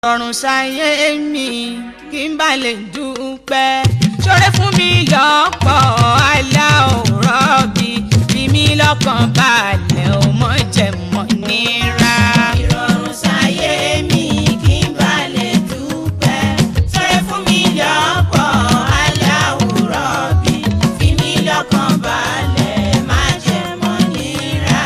ọ̀run ṣayé mi kí n bá lè dúpẹ́ ṣoore fún mi lọ́pọ̀ aláòrán bí mi lọ́kàn balẹ̀ ò mọ̀ jẹ́ mọ̀ nira. ìrọ̀rùn ṣayé mi kí n bá lè dúpẹ́ ṣoore fún mi lọ́pọ̀ aláòrán bí mi lọ́kàn balẹ̀ má jẹ́ mọ̀ nira.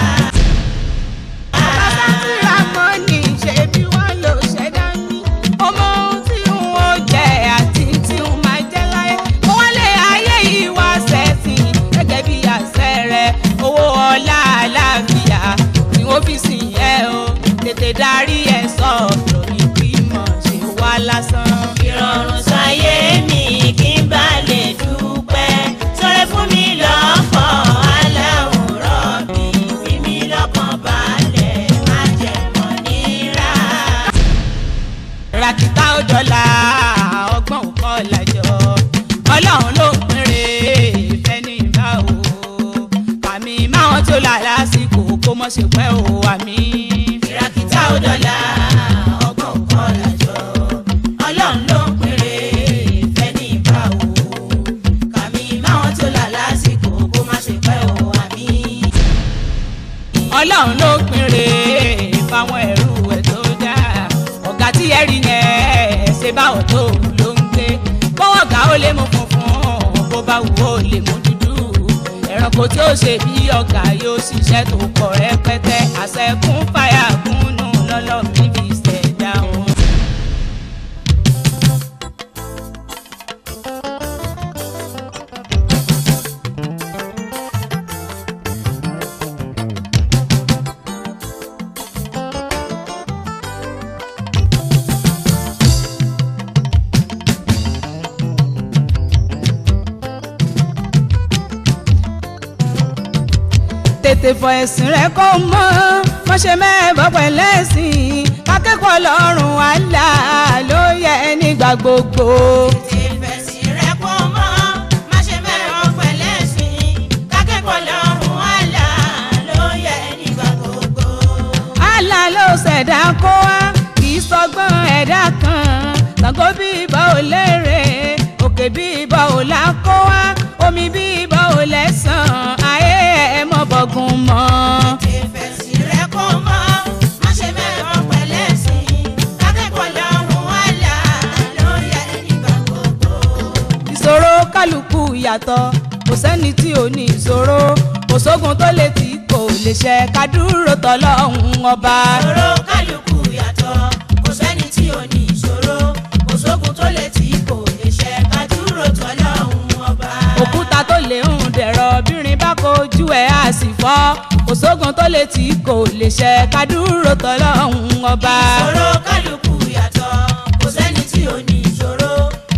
bàbá sátìrà mọ́ ní ṣe bí wọ́n lò ṣẹ̀dá mi ọmọ ohun tí n ó jẹ àti tí n máa jẹ láyé mo wálé ayé yìí wá sẹ́sìn gẹ́gẹ́ bí àṣẹ rẹ owó ọlá àlàáfíà ni wọ́n fi sìn ẹ́ o tètè darí ẹ̀ sọ̀rọ̀ ní bí mo ṣe wá lásán. ìrọ̀rùn ṣayé mi kí n bá lè dúpẹ́ ṣoore fún mi lọ́pọ̀ aláwòrán bí mi lọ́kàn balẹ̀ má jẹ́ mọ̀ nira. ràkìtà ó dọ́là ọgbọ́n ò kọ́ làjọ ọlọ́run ló ń pínre ìfẹ́ ní ìbáwò àmì máwọn tó là lásìkò kó mọ̀ ṣe pẹ́ o àmì. ìràkìtà ó dọ́là ọgbọ́n kọ́ làjọ ọlọ́run ló ń pèrè ìfẹ́ ní ìbáwò kàmí máwọn tó là lásìkò kó má ṣe pẹ́ o àmì. ọlọ́run ló ń pínre fáwọn ẹrú ẹ̀ tó dá ọ̀gá tí ẹ rí yẹn ṣe báwọn tó ló ń gbé bọ́wọ́ ọ̀gá ó lè mú funfun bó bá wù ó lè mú dúdú ẹranko tí ó ṣe bí ọ̀gá yóò ṣiṣẹ́ tó pọ̀ rẹpẹtẹ àṣẹkún fàyà kúnnù lọ́lọ́ níbi ìṣẹ̀dá wọn. tètè fọ ẹ̀sìn rẹ kó mọ́ mọ́ ṣe mẹ́bọ̀ pẹ̀lẹ́sìn akẹ́kọ̀ọ́ lọ́rùn àlá ló yẹ nígbà gbogbo. tètè fẹ̀sìn rẹ kó mọ́ má ṣe mẹ́rọ pẹ̀lẹ́sìn kákẹ́kọ̀ọ́ lọ́rùn àlá ló yẹ nígbà gbogbo. àlá ló ṣẹ̀dá kó wá kì í sọgbọ́n ẹ̀dá kan Ṣàngó bí ibà ò lérè òkè bí ibà ò lákó wá omi bí ibà ò lẹ́sàn ayé ẹ̀ mọ́ bọ́gun mọ́. tètè fẹ̀sìn rẹ kó mọ́ má ṣe mẹ́rọ pẹ̀lẹ́sìn kákẹ́kọ̀ọ́ lọ́rùn àlá ló yẹ nígbà gbogbo. ìṣòro kálukú yàtọ̀ kò sẹ́ni tí ò ní ìṣòro kò sógun tó lè tí kò lè ṣe ká dúró tọ́lọ́hun ọba. ìṣòro kálukú yàtọ̀ kò sẹ́ni tí ò ní ìṣòro kò sógun tó lè tí kò lè ṣe ká dúró tọ́lọ́hun ọba. òkúta tó lè ń dẹ̀rọ̀ bírin bá kojú ẹ̀ á sì fọ́ kò sógun tó lè tí kò lè ṣe ká dúró tọ́lọ́hun ọba. ìṣòro kálukú yàtọ̀ kò sẹ́ni tí ò ní ìṣòro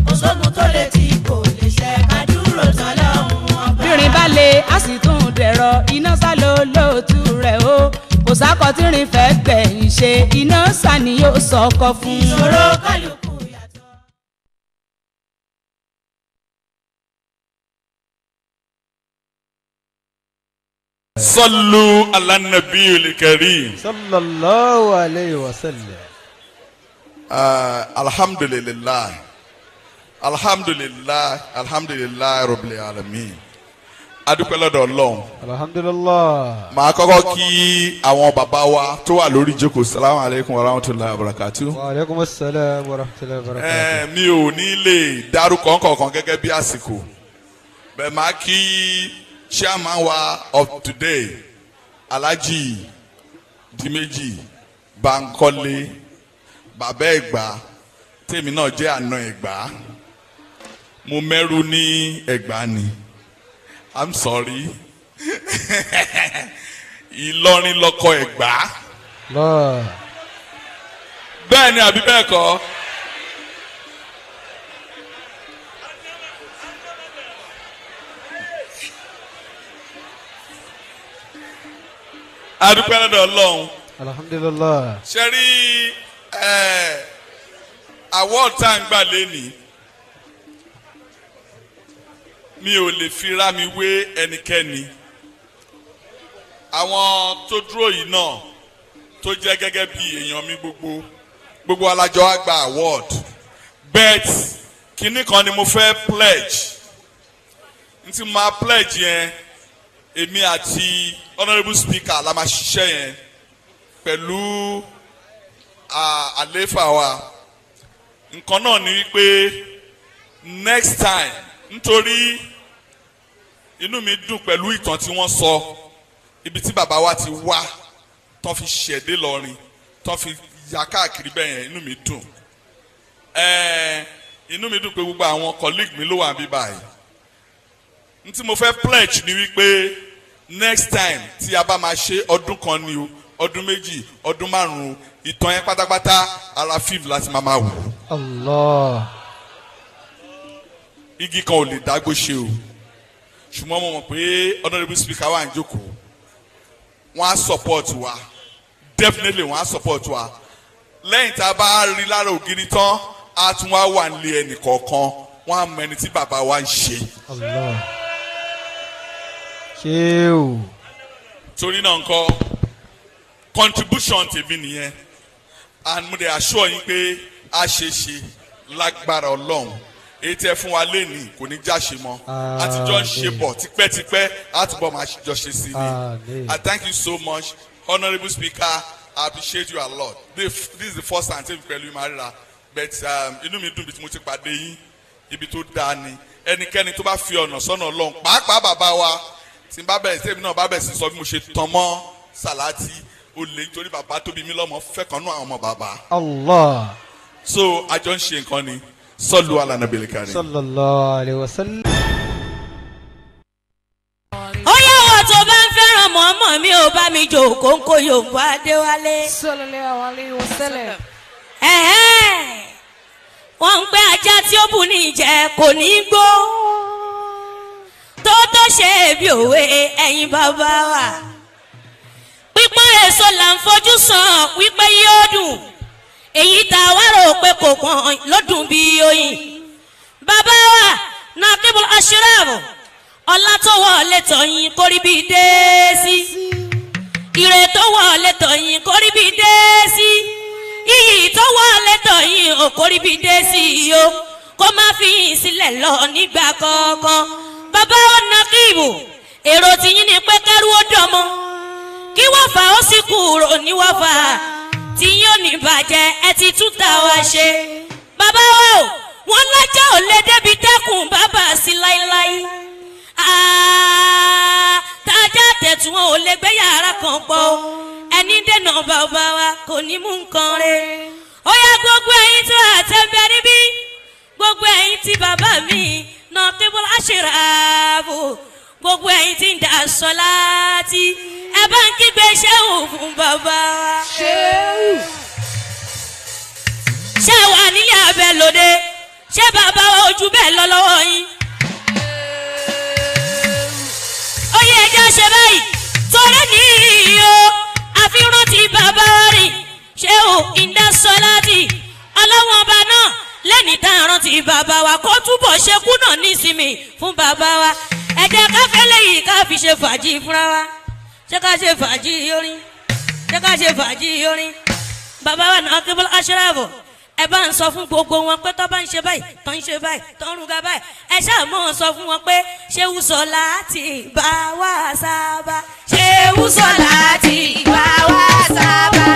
kò sógun tó lè tí kò lè ṣe ká dúró tọ́lọ́hun ọba. bírin bá lè á sì tún dẹ̀rọ̀ iná sá ló lóòtú rẹ̀ o kò sákọ̀ tí rìn fẹ́ gbẹ̀yìn ṣe iná sá ni yóò sọkọ fún. ìṣòro kálukú yàtọ̀. صلوا على النبي الكريم. صلى الله عليه وسلم. الحمد لله الحمد لله الحمد لله رب العالمين. adúpẹ́ lọ́dọ̀ Ọlọ́run. alhamdulillah. màá kọ́kọ́ kí àwọn bàbá wa tó wà lórí ìjókòó salamu aleykum wa rahmatulahi wa barakatu. wa aleykum assalam wa rahmatulahi wa barakatu. mi ò ní lè dárúkọ kọ̀ọ̀kan gẹ́gẹ́ bí àsìkò bẹ́ẹ̀ máa kí chairman wa of today Alhaji Dimeji Bankole bàbá Ẹ̀gbá tèmi náà jẹ́ àna Ẹ̀gbá mo mẹ́rù ní Ẹ̀gbá ni I'm sorry Ìlọrin lọkọ Ẹ̀gbá bẹ́ẹ̀ ni àbí bẹ́ẹ̀ kọ́. adúpẹ́ lọ́dọ̀ Ọlọ́run. alhamdulillah. ṣe rí award tá à ń gbà lẹ́nìí mi ò lè fi ra mi wé ẹnikẹ́ni àwọn tó dúró yìí náà tó jẹ́ gẹ́gẹ́ bí èèyàn mi gbogbo gbogbo alájọ á gba award bet kinní kan ni mo fẹ́ pledge n ti máa pledge yẹn èmi àti honourable speaker la máa ṣiṣẹ́ yẹn pẹ̀lú àléfà wa nǹkan náà ni wípé next time nítorí inú mi dùn pẹ̀lú ìtàn tí wọ́n sọ ibi tí bàbá wa ti wá tán fi ṣẹ̀dé lọ́rin tán fi ya káàkiri bẹ́ẹ̀ yẹn inú mi dùn inú mi dùn pé gbogbo àwọn colleague mi ló wà níbí báyìí n tí mo fẹ́ pledge ni wípé next time tí a bá máa ṣe ọdún kan ni o ọdún méjì ọdún márùn-ún ìtàn yẹn pátápátá ara fíìmù láti máa wò. Allah. igi kan ò lè dágbó ṣe o ṣùgbọ́n mo mọ̀ pé honourable speaker wà ń jókòó wọ́n á support wa definitely wọ́n á support wa lẹ́yìn tá a bá rí lára ògiri tán a tún wá wà nílé ẹnì kọ̀ọ̀kan wọ́n á mọ ẹni tí bàbá wa ń ṣe. Allah. ṣé o. torí náà ńkọ́ contribution tèmi nìyẹn and mo dey assure yín pé a ṣe ṣe lágbára Ọlọ́run èyí tẹ́ fún wa lénìí kò ní jáṣe mọ́ àtijọ́ ń ṣe bọ̀ tipẹ́tipẹ́ àtúbọ̀ máa jọ ṣe sí ni. I thank you so much honourable speaker I appreciate you a lot this is the first time tẹ́mi pẹ̀lú ìmárìíra but inú mi dùn bí mo ti pàdé yín ibi tó dáa ni ẹnikẹ́ni tó bá fi ọ̀nà sọ́nà Ọlọ́run pàápàá bàbá wa tí n bá bẹ̀rẹ̀ tẹ́mi náà bá bẹ̀rẹ̀ sí sọ bí mo ṣe tàn mọ́ Sàlátì ó lè nítorí bàbá tó bí mi lọ́mọ fẹ́ kan náà àwọn ọmọ bàbá. Allah. so àjọ ń ṣe nǹkan ni sọlù alánàbẹ̀lẹ̀ kárí. sallallahu alayhi wa sallam. ó yẹ wọ́n tó bá ń fẹ́ràn mọ́mọ́ mi ò bá mi jò kóńkó Yorùbá Adéwálé. sallallahu alayhi wa sallam. wọ́n ń pẹ́ ajá tí ó bù ní ìjẹ́ kò ní gbó tó ṣe bí òwe ẹ̀yin bàbá wa. pípọ́n èso là ń fojú sàn wípé yóò dùn èyí tá a wá rò pé kò pọ́n lọ́dún bí oyin. bàbá wa Naqibul Ashraf ọlá tó wọlé tọ̀yìn kórí bí dé sí ire tó wọlé tọ̀yìn kórí bí dé sí iyì tó wọlé tọ̀yìn ò kórí bí dé sí yó kó má fi yín sílẹ̀ lọ nígbà kọ̀ọ̀kan. bàbá wa Naqibu èrò tìyín ni pé kẹ́rù ó dọ̀mọ́ kí wọ́n fà ó sì kúrò ní wọ́n fà tí yóò ní bàjẹ́ ẹ ti tún tà wá ṣe. bàbá wa o wọn lájà ò lè débi dẹ́kun bàbá sí láíláí. tájà tẹ̀tún ò lè gbé yàrá kan pọ̀ ẹni dènà bàbá wa kò ní mú nǹkan rẹ̀. ó yá gbogbo ẹ̀yin tó àtẹ̀bẹ̀ níbí gbogbo ẹ̀yin tí bàbá mi Naqibul Ashraf gbogbo ẹ̀yin tí ń dà Sọláàtì ẹ bá ń kígbe ṣéwù fún bàbá wa. ṣé wà nílé abẹ lóde ṣé bàbá wa ojú bẹ́ẹ̀ lọ lọ́wọ́ yín. ó yẹ ẹjọ́ ṣe báyìí torí nìyí o àfihàn ti bàbá rìn ṣéwù ìdá Sọláàtì ọlọ́wọ́n ọba náà lẹ́ni tá a rántí bàbá wa kó túbọ̀ ṣekú náà nísìmì fún bàbá wa ẹ jẹ́ ká fẹ́ lẹ́yìn ká fi ṣe fàájì fúnra wa ṣé ká ṣe fàájì orin ṣé ká ṣe fàájì orin. bàbá wa Naqibul Ashraf ẹ bá ń sọ fún gbogbo wọn pé tó bá ń ṣe báyìí tó ń ṣe báyìí tó ń ruga báyìí ẹ ṣáà mọ̀ sọ fún wọn pé Ṣéwù Sọláàtì bá wa sábà Ṣéwù Sọláàtì bá wa sábà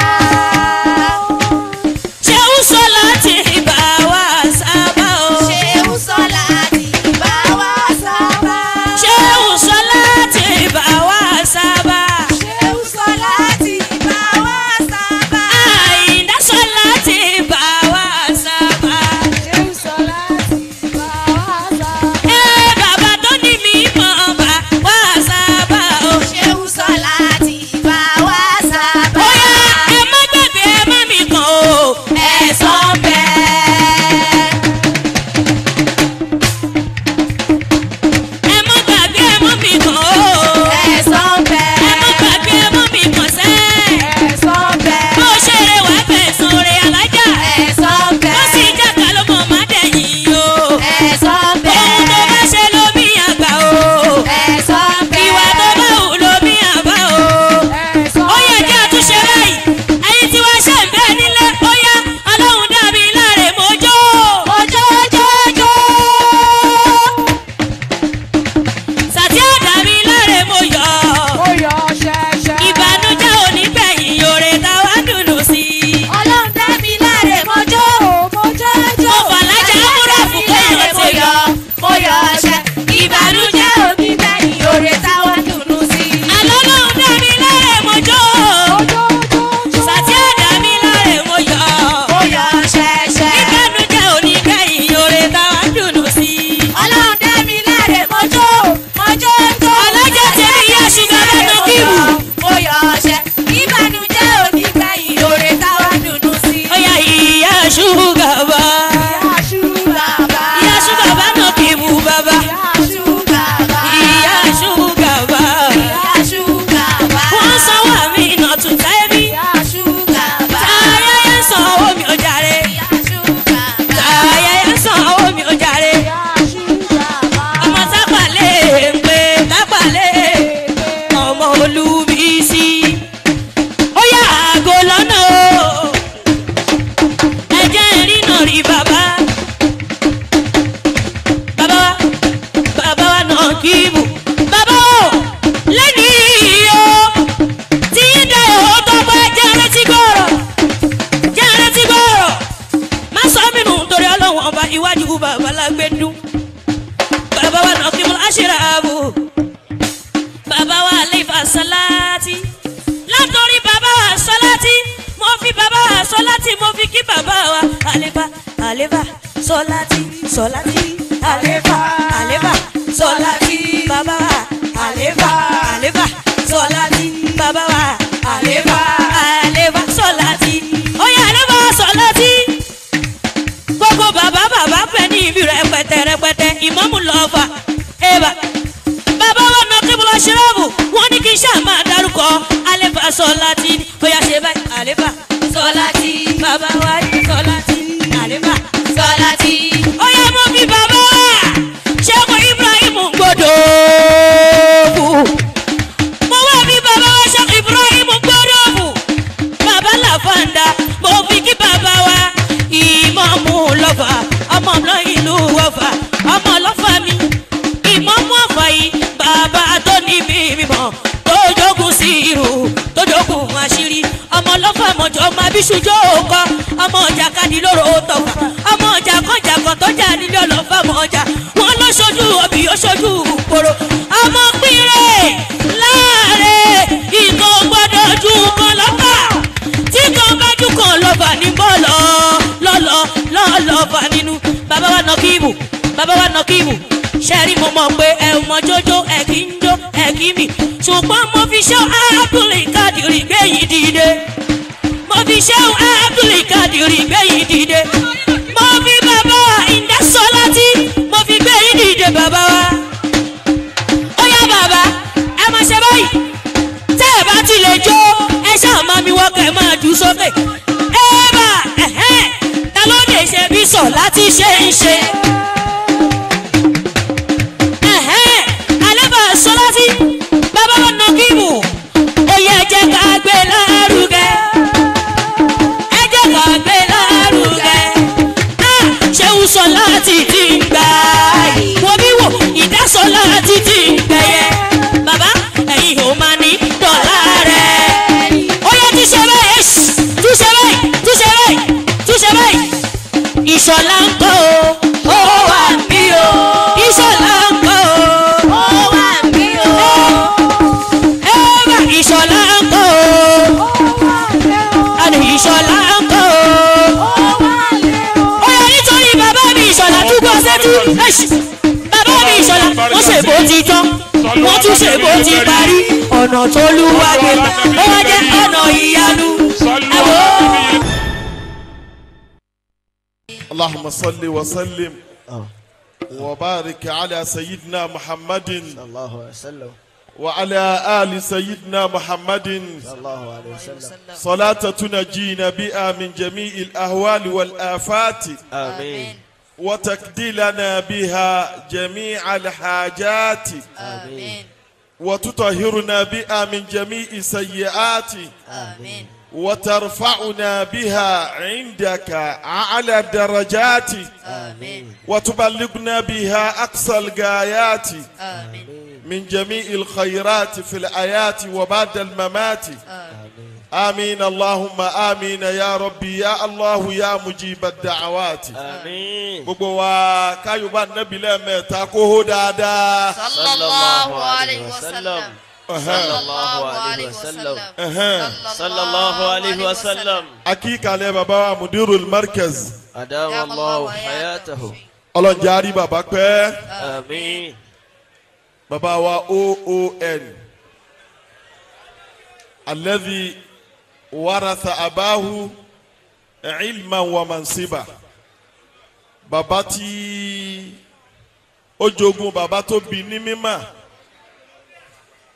Ṣéwù Sọláàtì bá wa sábà o Ṣéwù Sọláàtì bá wa sábà. Ṣéwù Sọláàtì bá wa sábà Ṣéwù Sọláàtì bá wa sábà. Àyìndá Sọláàtì bá wa sábà. Ṣéwù Sọláàtì bá wa sábà. Bàbá tó ní mi mọ̀ bá wa sábà o. Ṣéwù Sọláàtì bá wa sábà. Ó yá ẹ má gbàgbé iwájú bàbá lágbẹ́dún bàbá wa nà kí mo láṣìíra ààbò bàbá wa àlefa sọláàtì látòrí bàbá wa sọláàtì mo fi bàbá wa sọláàtì mo fi kí bàbá wa àlefa sọláàtì sọláàtì àlefa sọláàtì bàbá wa àlefa sọláàtì bàbá wa àlefa sọláàtì oyè àlefa sọláàtì gbogbo bàbá pẹ̀ ní ibi rẹpẹtẹ ìmáàmù lọ́fà ẹ̀bà bàbá wa nà kí bọ́lá ṣẹ́rọ̀bù wọ́n ní kí n ṣáà máa dárúkọ àlefa sọláàtì bóyá ṣe báyìí àlefa sọláàtì bàbá wa sọláàtì àlefa sọláàtì oyè mo fi bàbá wa ṣẹ́gun Ibrahim gbọdọ̀ mo wá fi bàbá wa ṣẹ́gun Ibrahim gbọdọ̀ bàbá làfàǹdà mo fi kí bàbá wa ìmáàmù lọ́fà ọmọ ọ̀nà ìlú wọ́fà ọmọ ọlọ́fà mi ìmáàmù ọ̀fà yìí bàbá tó ní mímọ́ tó jogun sí irú tó jogun àṣírí ọmọ ọlọ́fà mọ̀jọ́ máa bí ṣùjọ́ òkọ́ ọmọ ọjà kadì lóró tọ̀fà ọmọ ọjà kọjàkọ̀ tó jà nílé ọlọ́fà mọ̀ ọjà wọn ló ṣojú òbí ó ṣojú kòrò ọmọ pínrẹ̀ láàrẹ̀ ìkó gbọ́dọ̀ ju kan lọ́fà tí kan bá ju kan lọ́fà ní bọ́ọ̀lọ́ lọ́ọ̀lọ́fà nínú bàbá wa nọkíìbù ṣẹ́rí mo mọ̀ pé ẹ mọ jójó ẹ kì í jó ẹ kì í mì ṣùgbọ́n mo fi ṣe Abdulkadir gbẹ̀yìn dìde mo fi ṣe Abdulkadir gbẹ̀yìn dìde mo fi bàbá wa Ìdásọ́láti mo fi gbẹ̀yìn dìde bàbá wa ó yá bàbá ẹ máa ṣe báyìí tẹ́ ẹ bá ti lè jó ẹ ṣáà máa mi wọ́kẹ́ máa jù sókè ẹ bá ta ló lè ṣe bí Sọláti ṣe ń ṣe. Àlefa Sọláti bàbá wa Nàkíbù ó yẹ ẹ jẹ́ ká gbé lárugẹ ẹ jẹ́ ká gbé lárugẹ Ṣéhù Sọláti ti ń gbà wo bí wò Ìdásọ́láti ti ń gbẹ̀yẹ bàbá ẹ̀yin ò máa ní dọ̀là rẹ̀ ó yẹ túṣe báyìí túṣe báyìí Ìṣọ̀lá ń kọ́ ó wà bí o Ìṣọ̀lá ń kọ́ ó wà bí o ẹ̀ẹ́bà Ìṣọ̀lá ń kọ́ àní Ìṣọ̀lá ń kọ́ ó yẹ nítorí bàbá mi Ìṣọ̀lá túbọ̀ sẹ́tú bàbá mi Ìṣọ̀lá wọ́n ṣèbó ti tán wọ́n tún ṣèbó ti parí ọ̀nà tó lúwa gbé ó wá jẹ́ ọ̀nà ìyanu ẹ̀wọ̀. اللهم صل وسلم وبارك على سيدنا محمد صلى الله عليه وسلم وعلى آل سيدنا محمد صلى الله عليه وسلم صلاة تنجينا بها من جميع الأهوال والآفات آمين وتقضي لنا بها جميع الحاجات آمين وتطهرنا بها من جميع السيئات آمين وترفعنا بها عندك أعلى الدرجات آمين وتبلغنا بها أقصى الغايات آمين من جميع الخيرات في الآيات وبعد الممات آمين اللهم آمين يا ربي يا الله يا مجيب الدعوات آمين gbogbo wa káyọ̀bá nẹ́bí lẹ́ẹ̀mẹ́ta kó hó dáadáa. sallallahu alayhi wa sallam. sallallahu alayhi wa sallam sallallahu alayhi wa sallam. akíkalẹ̀ bàbá wa mudirul markaz. adama Allahu hayatahu. ọlọ́njàrí bàbá pẹ́. àmín. bàbá wa OON. alladhi waratha abahu ilman wa mansiba. bàbá tí ó jogún bàbá tó bí ní mímọ̀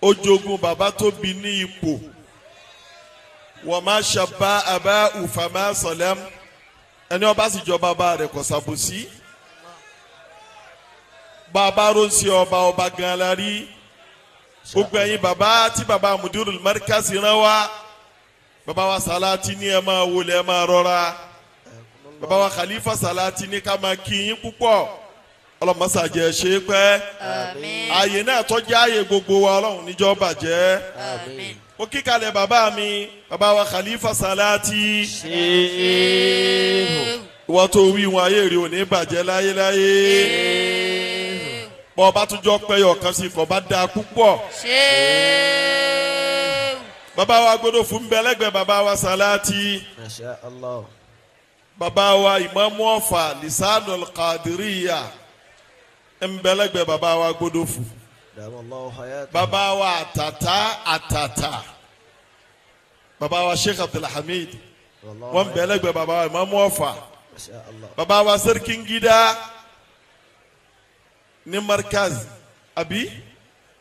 ó jogún bàbá tó bí ní ipò wa ma shabba aba'u fama salam ẹni ó bá sì jọ bàbá rẹ̀ kò ṣàbòsí bàbá ronsi ọba gan la rí gbogbo ẹ̀yin bàbá tí bàbá mudirul markaz rán wá bàbá wa Salati ní ẹ máa wọlé ẹ máa rọra bàbá wa Khalifa Salati ní ká máa kí yín púpọ̀ ọlọ́mọsàjẹ́ ṣe é pẹ́ ààyè náà tọ́jú ààyè gbogbo wa ọlọ́run níjọ́ bàjẹ́ ó kíkalẹ̀ bàbá mi bàbá wa Khalifa Salati ìwọ tó wí wọn ayé rí òní bàjẹ́ láyéláyé bọ́ ọba tó jọ pẹ́yọ̀ kan sí kọ́ bá dáa púpọ̀. bàbá wa gbọ́dọ̀ fún bẹ́lẹ́gbẹ́ bàbá wa Salati. Masha Allah. bàbá wa Ìmámù Ọ̀fà Lisanul Qadiriyya bẹ́lẹ́gbẹ́ bàbá wa gbọ́dọ̀ fún. bàbá wa àtàtà bàbá wa Sheikh Abdulhamid wọ́n bẹ́lẹ́gbẹ́ bàbá wa Ìmámù Ọ̀fà. bàbá wa Sarkin Gida ní markaz àbí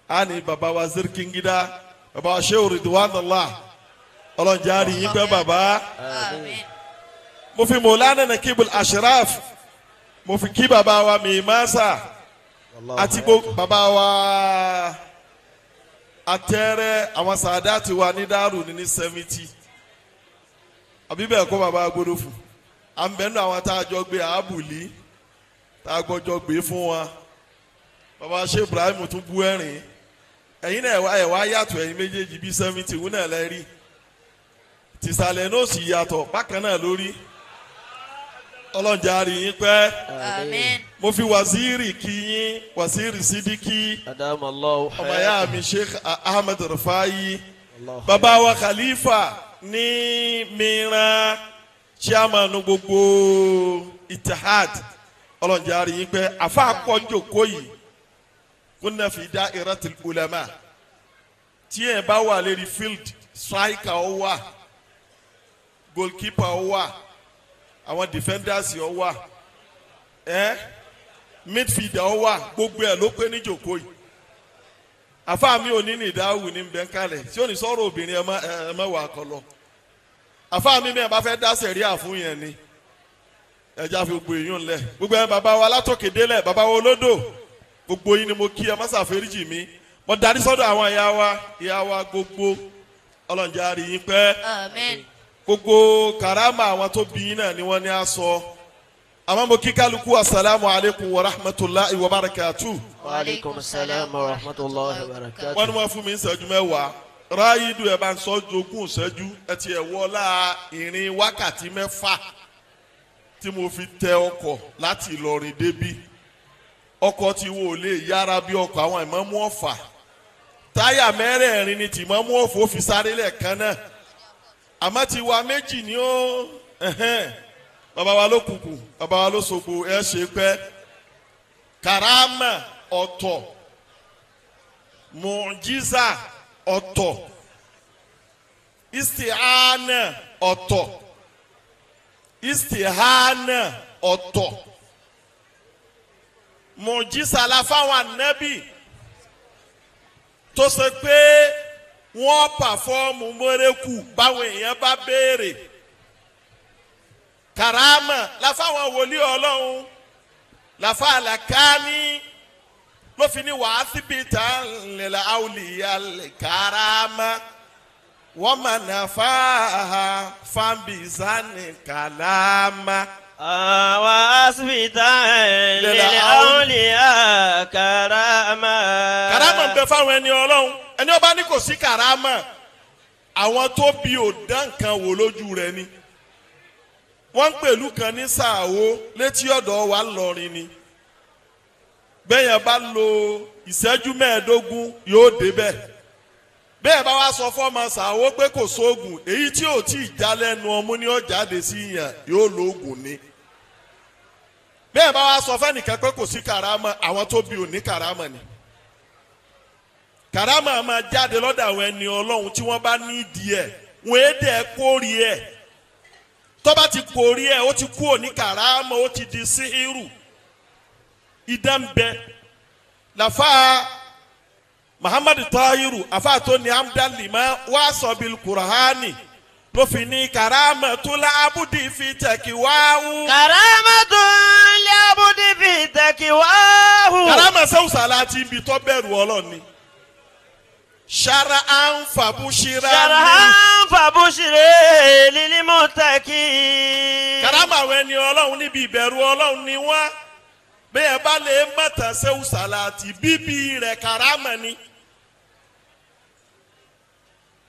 àní bàbá wa Sarkin Gida bàbá wa Sheikh Ridwanullah ọlọ́njàre yín pẹ́ bàbá. mo fi Maulana Nakibul Ashraf mo fi kí bàbá wa Mimasa àti bàbá wa Atẹ́rẹ́ àwọn Sàdáàtì wa ní Dàrú ní 70 àbí bẹ́ẹ̀ kọ́ bàbá gbọ́dọ̀ fún à ń bẹ́ẹ̀ nù àwọn tá a jọ gbé àbùlí tá a gbọ́jọ gbé fún wa bàbá Sheikh Ibrahim tún bú ẹ̀rín ẹ̀yin náà ẹ̀wá yàtọ̀ ẹ̀yin méjèèjì bíi 70 wúnà náà lẹ́rìí tìsàlẹ̀ náà sì yàtọ̀ bákan náà lórí ọlọ́njàre yín pẹ́. Àmín. mo fi waziri kí yín waziri Sidiki Adamallahu ọmọ ya mi Sheikh Ahmed Rufai bàbá wa Khalifa ní mìíràn chairman gbogbo Ittihad ọlọ́njàre yín pẹ́ àfa àkọ́jọ́kọ́ yìí kunna fi da'iratil ulama tí ẹ bá wà lérí field striker ó wà goalkeeper ó wà àwọn defenders ó wà midfielder ó wà gbogbo ẹ̀ ló pé ní jòkó yìí àfa mi ò ní ní ìdáhùn ní bẹ́ńkálẹ̀ tí ò ní sọ̀rọ̀ obìnrin ẹ má wà kọlọ àfa mi bá fẹ́ dá sẹ̀ríà fún yẹn ni ẹja fi gbogbo èèyàn lẹ̀ gbogbo ẹ̀ bàbá wa látòkè délẹ̀ bàbá wa olódò gbogbo yín ni mo kí ẹ má ṣàforíjì mi mo darí sọ́dọ̀ àwọn ìyá wa gbogbo ọlọ́njàre yín pẹ́. Àmín. gbogbo karama àwọn tó bí yín náà ni wọ́n ní á sọ àmọ́ mo kí kálukú asalaamu aleykum wa rahmatulahi wa barakatu. wa aleykum salaam wa rahmatulahi wa barakatu. wọ́n ní wọ́n fún mi ìṣẹ́jú mẹ́wàá ráyídù ẹ̀ bá ń sọ jogún ìṣẹ́jú ẹ ti ẹ̀ wọlá ìrìn wákàtí mẹ́fà tí mo fi tẹ ọkọ̀ láti Ìlọrin débí ọkọ̀ tí wo lè yára bí ọkọ̀ àwọn Ìmámù Ọ̀fà táyà mẹ́rẹ̀ẹ̀rin ni tí Ìmámù Ọ̀fà ó fi sáré lẹ́ẹ̀kan náà àmọ́ tí wa méjì ni ó bàbá wa ló kùkù bàbá wa ló sogbo ẹ ṣe pẹ́ karama ọ̀tọ̀ mujiza ọ̀tọ̀ istihana ọ̀tọ̀ istihana ọ̀tọ̀ mujiza la fáwọn ànábì tó ṣe pé wọ́n pàfọ́ọ̀mù mọ́rẹ́kù báwọn èèyàn bá béèrè karama láfáwọn wòlíì ọlọ́run láfa àlàkáni ló fi ní wàá síbi tá à ń lè àwùlíyà karama wọ́n mà nà fà fàmbìsánì kàlámà. àwa asibita lè awliya karama. karama ń bẹ fáwọn ẹni ọlọ́run ẹni ọba ní kò sí karama àwọn tó bí òdá nǹkan wò lójú rẹ ni wọ́n ń pèlú kan ní Sàwó létí ọ̀dọ̀ wa ńlọrin ni bẹ́yẹn bá lo ìṣẹ́jú mẹ́ẹ̀ẹ́dógún yóò débẹ̀ bẹ́ẹ̀ bá wá sọ fọ́mọ Sàwó pé kò sóògùn èyí tí ò tí ì já lẹ́nu ọmú ni ó jáde sí yàn yóò lo oògùn ni bẹ́ẹ̀ bá wá sọ fẹ́nìkan pé kò sí karama àwọn tó bí òní karama ni karama máa jáde lọ́dọ̀ àwọn ẹni ọlọ́run tí wọ́n bá ní ìdí ẹ̀ wọ́n é dẹ̀ kórì ẹ̀ tó bá ti kórì ẹ̀ ó ti kú òní karama ó ti di síhírù ìdánbẹ làfà Muhammadu Tahiru afa tó ní amdalima wá sọ bil Kur'ani ló fi ní karama tó lábùdí fi tẹ̀kí wáhù. karama tó lábùdí fi tẹ̀kí wáhù. karama sẹ́wọ̀n Salati ibi tó bẹ̀rù ọlọ́ni. Shara'an fabushira. Shara'an fabushira lil muttaqin. karama àwọn ẹni ọlọ́run níbi ìbẹ̀rù ọlọ́run ni wọ́n bẹ́ẹ̀ bá lè mọ̀tàn sẹ́wọ̀n Salati bíbí rẹ̀ karama ni.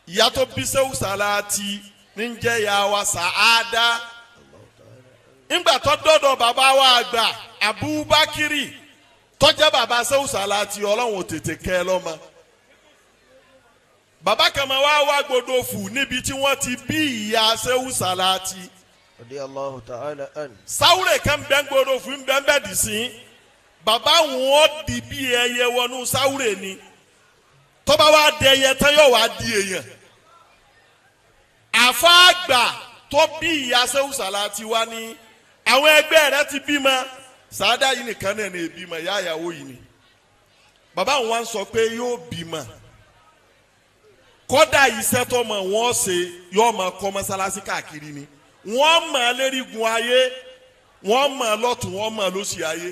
ìyá tó bí sẹ́wọ̀n Salati ní jẹ́ ìyá wa Sàádà ńgbà tó dọ́dọ̀ bàbá wa àgbà Abubakiri tó jẹ́ bàbá Shehu Salati Ọlọ́run tètè kẹ́ ẹ lọ́mọ. bàbá kan máa wá Gbódòfù níbi tí wọ́n ti bí ìyá Shehu Salati. Radiyallahu ta'ala an. sáwúrè kan bẹ́ ń Gbódòfù ń bẹ́ ń bẹ́ dì sí. bàbá wọn di bí ẹyẹ wọnú sáwúrè ni tó bá wá di ẹyẹ tán yóò wá di èèyàn. àfáàgbà tó bí ìyá Shehu Salati wá ní àwọn ẹgbẹ́ rẹ̀ ti bímọ Sàádà yìí nìkan náà ní ìbímọ ìyá ìyàwó yìí ni. bàbá wọn wá ń sọ pé yóò bímọ kódà iṣẹ́ tó mọ̀ wọ́n ṣe yóò máa kọ́ mọ́sálásí káàkiri ni wọ́n mọ̀ lérigun ayé wọ́n mọ̀ lọ́tún wọ́n mọ̀ lósì ayé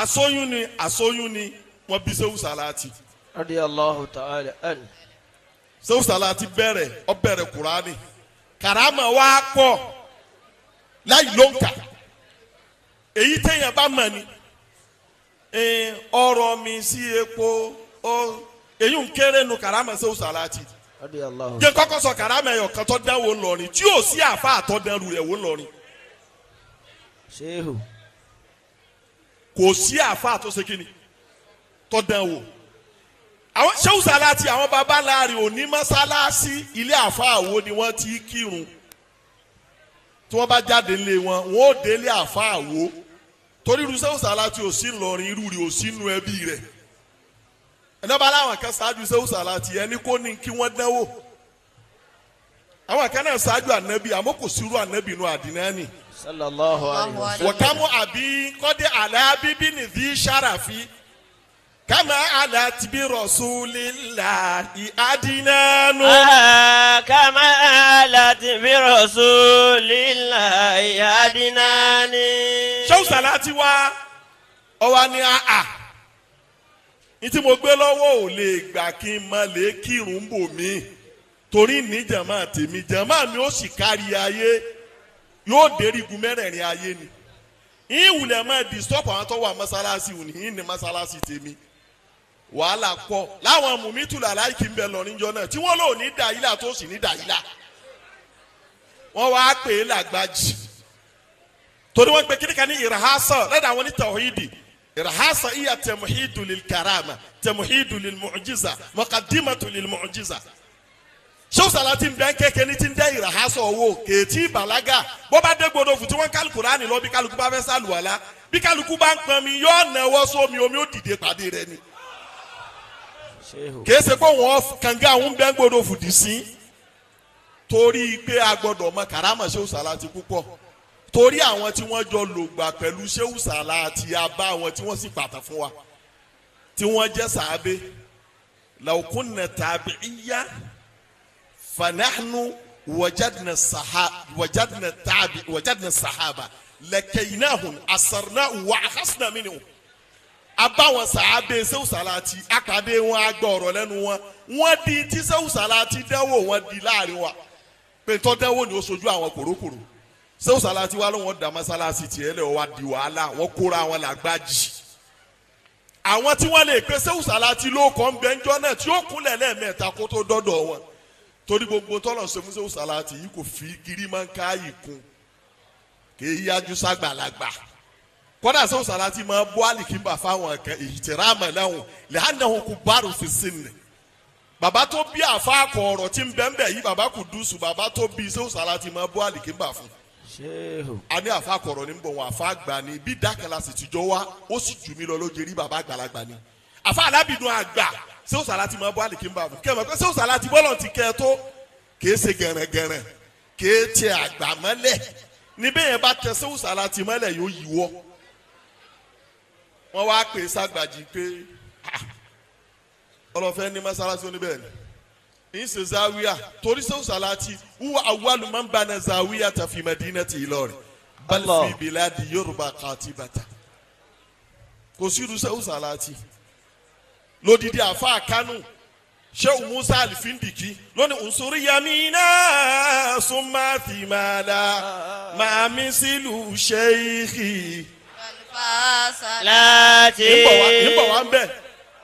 asóyún ni wọ́n bí Shehu Salati. Radiyallahu ta'ala an. Shehu Salati ó bẹ̀rẹ̀ Kùránì karama wa pọ̀ láì ló ń kà èyí téèyàn bá mọ̀ ni ọ̀rọ̀ mi sí epo èyí ń kéré nu karama Shehu Salati. jẹ́ kọ́kọ́ sọ karama ẹ̀yọ̀ kan tó dánwò ńlọrin tí yóò sí àfa àtọ́dánrù rẹ̀ wò ńlọrin. Shehu. kò sí àfa àtọ́sẹ́ kínní tó dánwò. àwọn Shehu Salati àwọn baba láàrin òní mọ́sálásí ilé àfa àwo ni wọ́n ti kírun tí wọ́n bá jáde nílé wọn wọ́n ó délé àfa àwo torí irú Shehu Salati ò sí ńlọrin irú rẹ̀ ò sí nù ẹbí rẹ̀. ẹnìbà láwọn kan ṣáájú Shehu Salati ẹni kò ní kí wọ́n dánwò àwọn kan náà ṣáájú ànábì àmọ́ kò sírú ànábì nù àdínání. Sallallahu alayhi wa sallam. wọ̀kámú àbí kọ́dé àlàbíbí nìdí sàràfí kama alatibi rasulillahi adinanu. Kama alatibi rasulillahi adinani. Shehu Salati wa ọwa ni ntí mo gbé lọ́wọ́ ò lè gbà kí n má lè kírun bò mí torí ní jàmá tèmi jàmá mi ó sì kárí ayé yóò dérí igun mẹ́rẹ̀ẹ̀rin ayé ni ìwùlẹ̀ máa disturb àwọn tó wà mọ́sálásí òní yìí ní mọ́sálásí tèmi wàhálà pọ̀ láwọn mùmítùlà láìkí ń bẹ lọ níjọ náà tí wọ́n lò ní dàílà tó sì ní dàílà wọ́n wá pè é làgbájì torí wọ́n pe kíníkà ní ìrahásọ̀ lẹ́dà àwọn ní tawhidi ìrahásọ̀ ìyà tẹ̀mùhídù lil karama tẹ̀mùhídù lil mu'jiza muqaddimatu lil mu'jiza. Shehu Salati bẹ́ẹ̀ kékeré ní ti ń dẹ́ ìrahásọ̀ owó kèétí bàlágà bó bá dé Gbódòfù tí wọ́n kálukú Kùránì lọ bí kálukú bá fẹ́ sàlùwàlá bí kálukú bá ń pọn mi yóò náwó sómi omi ó dìde pàdé rẹ ni. kìí ṣe pé wọ́n kànga àwọn bẹ́ẹ̀ Gbódòfù dì sí torí pé a gbọ́dọ̀ mọ karama Shehu Salati púpọ̀ torí àwọn tí wọ́n jọ lògbà pẹ̀lú Shehu Salati abá àwọn tí wọ́n sì pàtà fún wa tí wọ́n jẹ́ sàábé law kunna tabi'iyya fanahnu wajadna sahaba lakaynahum asarnahum wa akhasna minhum abáwọn sàábé Shehu Salati akadé wọn agbọ ọ̀rọ̀ lẹ́nu wọn wọ́n di tí Shehu Salati dánwò wọ́n di láàrin wa pé tó dánwò ni ó sojú àwọn kòrókòrò Shehu Salati wa ló wọ́n dá mọ́sálásí tiẹ̀ lẹ́ wọ́n di wàhálà wọ́n kóra wọn làgbájì àwọn tí wọ́n lè pe Shehu Salati ló kọ́ ń bẹ́ńjọ́ náà tí ó kúnlẹ̀ lẹ́ẹ̀mẹ́ta kó tó dọ́dọ̀ wọn torí gbogbo tọ́lọ̀ ṣe fún Shehu Salati yìí kò fi kiri máa ń ká ìkun kì í yájú ságbàlagbà kódà Shehu Salati máa bọ́ àlìkínbà fáwọn ẹ̀kẹ́ ìtìrámà láwọn lẹ́hànáhùn kò bárò fi sínú bàbá tó bí àfáàkọ̀ ọ̀rọ̀ tí ń bẹ́ńbẹ́ yìí bàbá Kudusu bàbá tó bí Shehu Salati máa bọ́ àlìkínbà fún a ní àfáàkọ̀ ọ̀rọ̀ ní bọ̀ wọn àfáàgbà ni bí dákàlà sì tìjọ wá ó sì jù mí lọ lójú rí bàbá àgbàlagbà ni àfa alábìdún àgbà Shehu Salati máa bọ́ àlìkínbà fún kẹ́mọ̀ pé Shehu Salati bọ́lọ̀ ti kẹ́ ẹ tó kìí ṣe gẹ̀rẹ̀gẹ̀rẹ̀ kìí tẹ àgbà mọ́lẹ̀ níbẹ̀ yẹn bá tẹ Shehu Salati mọ́lẹ̀ yóò yíwọ́ wọ́n wá pè é ságbàjì pé ọlọ́fẹ́ ní mọ́sálásí oníbẹ̀ ni ń ṣe zawiya torí Shehu Salati wúwo awwalu man bana zawiya fi madinati Ilorin bal fi biladi Yorùbá katibata kò sí irú Shehu Salati lódìdí àfa Kánò Shehu Musa Alifindiki lónìí unsuri yamina summa thimala ma misilu sheikhi Salati. nbọ wa nbẹ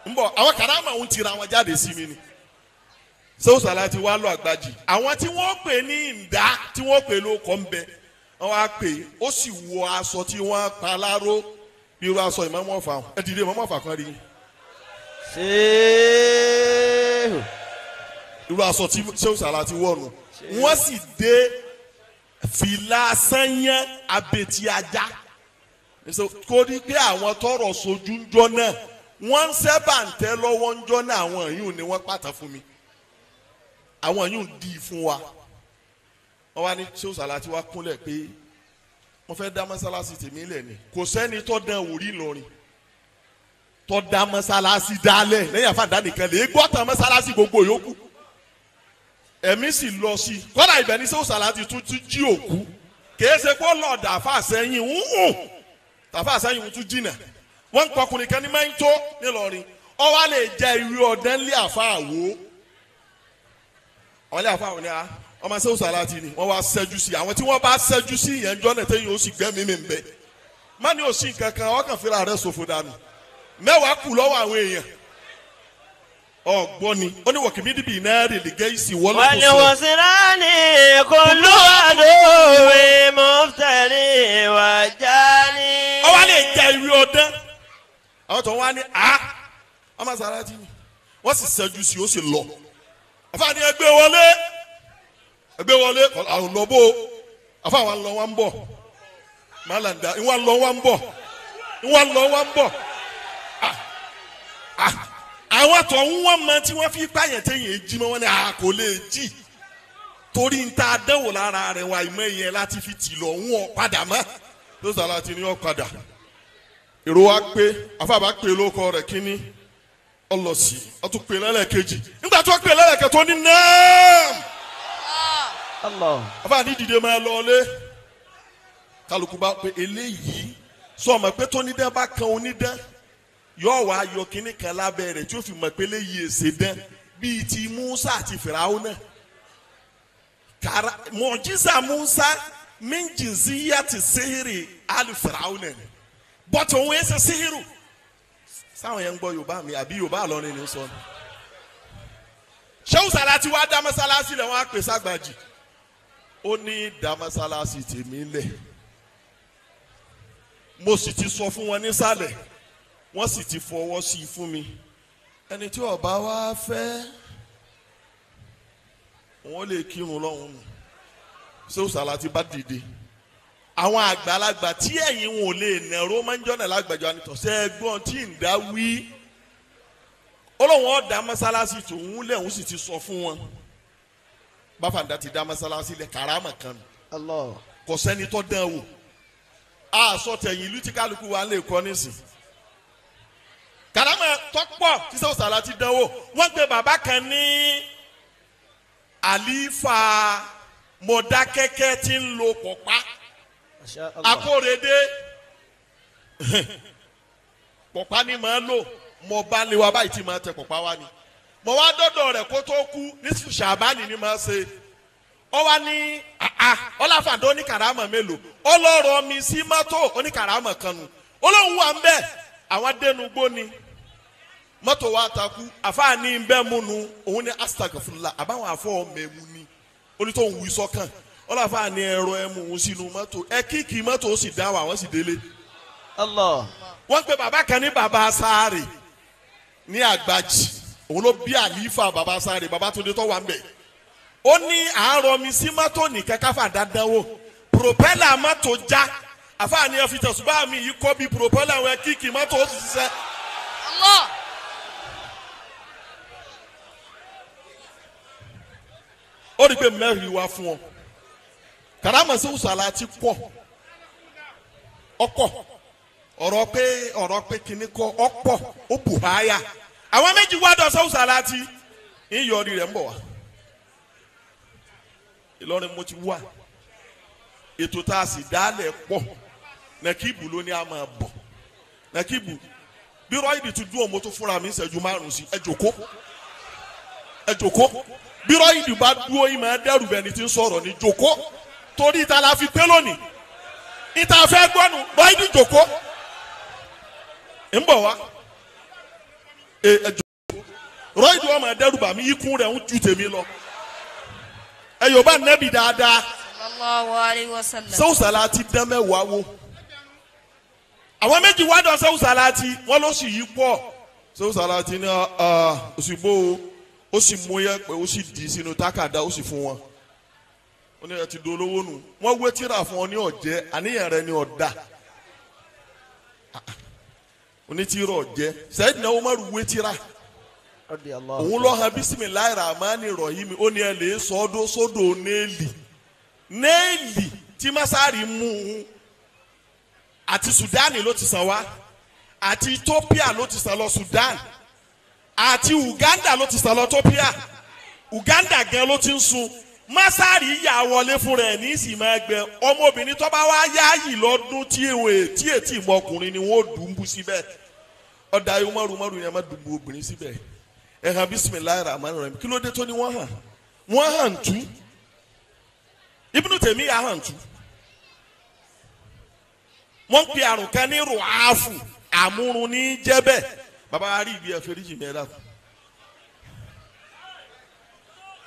nbọ àwọn karama ń tira wọn jáde sí mi ni Shehu Salati wà lọ àgbàjì àwọn tí wọ́n pè ní ǹdá tí wọ́n pè ló kọ́ nbẹ wọ́n wá pè ó sì wọ aṣọ tí wọ́n pa láró bí irú aṣọ ìmọ̀mọ́ ọ̀fà ẹ dìde ìmọ̀mọ́ ọ̀fà kan rí irú aṣọ tí Shehu Salati wọ̀nù wọ́n sì dé fìlà sanyẹn abẹ́tí ajá kó rí pé àwọn tọrọ sojú ń jọ náà wọ́n ń sẹ́bà ń tẹ́ lọ́wọ́ ń jọ náà àwọn yìí ni wọ́n pàtà fún mi àwọn yìí ń di fún wa wọ́n wá ní Shehu Salati wá kúnlẹ̀ pé wọ́n fẹ́ dá mọ́sálásí tèmi lẹ̀ ni kò sẹ́ni tó dán orí Ìlọrin tó dá mọ́sálásí dálẹ̀ lẹ́yìn àfàdá nìkan lè gbọ́ tán mọ́sálásí gbogbo yòókù ẹ̀mí sì lọ sí i kọ́dà ibẹ̀ ní Shehu Salati tún jí òkú kìí ṣe kó lọ dàfà sẹ́yìn dàfà sẹ́yìn tún jìnà wọ́n ń kọkùnrin kan ní mẹ́ńtó ńìlọrin ọ wá lè jẹ ìwé ọ̀dẹ́ ńlẹ̀ àfa àwo ọ̀lẹ́ àfa àwo ni a ọmọ Shehu Salati ni wọ́n wá ṣẹ́jú sí àwọn tí wọ́n bá ṣẹ́jú sí ìyẹn jọ́nà tẹ́yìn ó sì gbẹ́mí mi bẹ́ má ní òsì kankan ọkàn fúnra rẹ̀ ṣòfò dànù mẹ́wàá kù lọ́wọ́ àwọn èèyàn ọgbọ́ni ó ní wọ̀kìmí dìbì náà rè lè gẹ́ ìsìn wọ́n lọ́kùnrin. wọ́n ní wọ́n sì rán ní kólú àdóòwe mọ́tẹ́lì wájà ní. ọ wá lè jẹ ìwé ọdẹ àwọn tó wá ní ọmọ Salati ni wọ́n sì ṣẹ́jú sí ó sì lọ àfààní ẹgbẹ́ wọlé àwọn lọ́bọ̀ àfàwọn lọ wọn ń bọ̀ màlàndà ìwọ̀n lọ wọn ń bọ̀ àwọn tó ń wọ́n mọ tí wọ́n fi pààyàn téèyàn jí mọ́ wọn ni kò lè jí torí ń ta dẹ́wò lára rẹ̀ wá ìmọ̀ yẹn láti fi tì lọ ń wọ̀ padà mọ́ Shehu Salati ni wọ́n padà èrò wa pé afáàbá pé lóko rẹ̀ kínní ọlọ́sì wọ́n tún pè lẹ́lẹ́kejì nígbà tó pè lẹ́lẹ́kẹ́ tó ní náà afáàní dìde máa lọ lé kálukú bá pé eléyìí sọ ma pé tó ní dẹ́ bá kan onídẹ́ yóò wá yọ kínní kan lábẹ́ rẹ̀ tí ó fi mọ̀ pé léyìí èsè dán bíi ti Musa àti Fìràwọ́nà mọ̀jísà Musa minjinziya ti sihiri ali Fìràwọ́nà ni bọ́tù òun ẹsẹ̀ sihiru sáwọn yẹn ń gbọ́ Yorùbá mi àbí Yorùbá lọ́rin ní sọ ni Shehu Salati wá dá mọ́sálásí lẹ̀ wọ́n á pè ságbàjì ó ní dá mọ́sálásí tèmi lẹ̀ mo sì ti sọ fún wọn nísàlẹ̀ wọ́n sì ti fọwọ́ sí i fún mi ẹni tí ó bá wá fẹ́ wọ́n lè kírun lọ́hùn nù Shehu Salati bá dìde àwọn àgbàlagbà tí ẹ̀yin wọn ò lè nẹ̀rọ máa ń jọ́nà lágbàjọ ànitọ̀sẹ́ ẹgbọ́n tí ń dá wí olóhùn ọ̀dà mọ́sálásí tòun lẹ̀ òun sì ti sọ fún wọn báfàǹdà ti dá mọ́sálásí lẹ̀ kàrámà kan kò sẹ́ni tó dán wò àṣọ tẹ̀yìn ìlú tí kálukú wa lè kọ́ nísìn kàrámà tọ́pọ̀ tí Shehu Salati dánwò wọ́n gbé bàbá kan ní àlífà Mọ̀dákẹ́kẹ́ tí ń lo pọ̀pá akórèdé pọ̀pá ni màá lò mọ̀ bá lè wá báyìí tí màá tẹ pọ̀pá wá ni mọ̀ wá dọ́dọ̀ rẹ̀ kó tó kú ní Ṣàbánì ni màá ṣe ọ wá ní ọláfàdé oníkàrámà mélòó ọlọ́rọ̀ mi sí mọ́tò oníkàrámà kan nù olóhùn wa ń bẹ̀ àwọn dẹnu gbó ni mọ́tò wa takú àfáàní ń bẹ́ múnu òun ní astagfirullah àbáwọn afọ́ mẹ́mu ni onítọ̀hún wí sọ́kàn ọlọ́fààní ẹ̀rọ ẹ̀mú òun sínú mọ́tò ẹ kíkì mọ́tò ó sì dá wa wọ́n sì délé. wọ́n pe bàbá kan ní bàbá Sáré ní Àgbàjì òun ló bí àlífà bàbá Sáré bàbá tó dé tó wà ń bẹ̀ ó ní àárọ̀ mi sí mọ́tò nìkan káfà dandan wò propellor mọ́tò já àfààní ẹ̀ fi tẹ̀sùbá mi yìí kọ́ bí propellor wọn kíkì mọ́tò ó sì ṣiṣẹ́. ó rí i pé mẹ́rin wá fún ọ kàrámà Shehu Salati pọ̀ ọ̀pọ̀ ọ̀rọ̀ pé kìnnì kọ́ ọ̀pọ̀ ó bù háyà àwọn méjì wá dọ̀ Shehu Salati ń yọrí rẹ̀ ń bọ̀ wá Ìlọrin mo ti wá ètò tá a sì dálẹ̀ pọ̀ Nàkíbù ló ní a máa bọ̀ Nàkíbù bí rọ́ìdì ti dún ọmọ tó fúnra mi ìṣẹ́jú márùn-ún sí ẹ jòkó bí rọ́ìdì bá dúró yìí máa dẹ́rù bẹ́ni tí ń sọ̀rọ̀ ní jòkó torí ìta la fi pé lónìí ìta fẹ́ gbọ́nu rọ́ìdì jòkó ń bọ̀ wá ẹ jòkó rọ́ìdì wọn máa dẹ́rù bà mí ikú rẹ̀ ń ju tèmi lọ ẹ yóò bá nẹ́bi dáadáa sallallahu alayhi wa sallam. Shehu Salati dán mẹ́wàá wò àwọn méjì wá dọ̀ Shehu Salati wọ́n ló sì yí pọ̀ Shehu Salati ní òsìgbò ó sì mú yẹ pé ó sì dì sínú tákàdá ó sì fún wọn ó ní ẹ ti dolówó nù wọ́n wé tíra fún ọ ní ọ̀jẹ́ àníyàn rẹ ní ọ̀dà onítìrọ̀ ọ̀jẹ́ Sayyidina Umaru wé tíra òun lọ hàn bisimilayi rahmani rahim ó ní ẹ lè sọdọ sódò néèlì tí Masari mú un àti Sudani ló ti sàn wá àti Ethiopia ló ti sàn lọ Sudan àti Uganda ló ti sàn lọ Ethiopia Uganda gan ló ti ń sun Masari yà wọlé fún rẹ̀ ní ìsìnmọ ẹgbẹ́ ọmọbìnrin tó bá wá yáàyì lọ́dún tí ètí ìmọkùnrin ni wọ́n dùn bú síbẹ̀ ọ̀dà Umaru yẹn má dùn bú obìnrin síbẹ̀. Ẹ̀hàn bisimilayi rahman rahim kí ló dé tó ní wọ́n hàn tú Ibnu Taymiyyah hàn tú wọ́n pe àrùn kan ní ruafu àmúrun ní jẹ́bẹ̀ bàbá wa rí ibi ẹ̀fẹ̀ríjì mi ẹ̀dá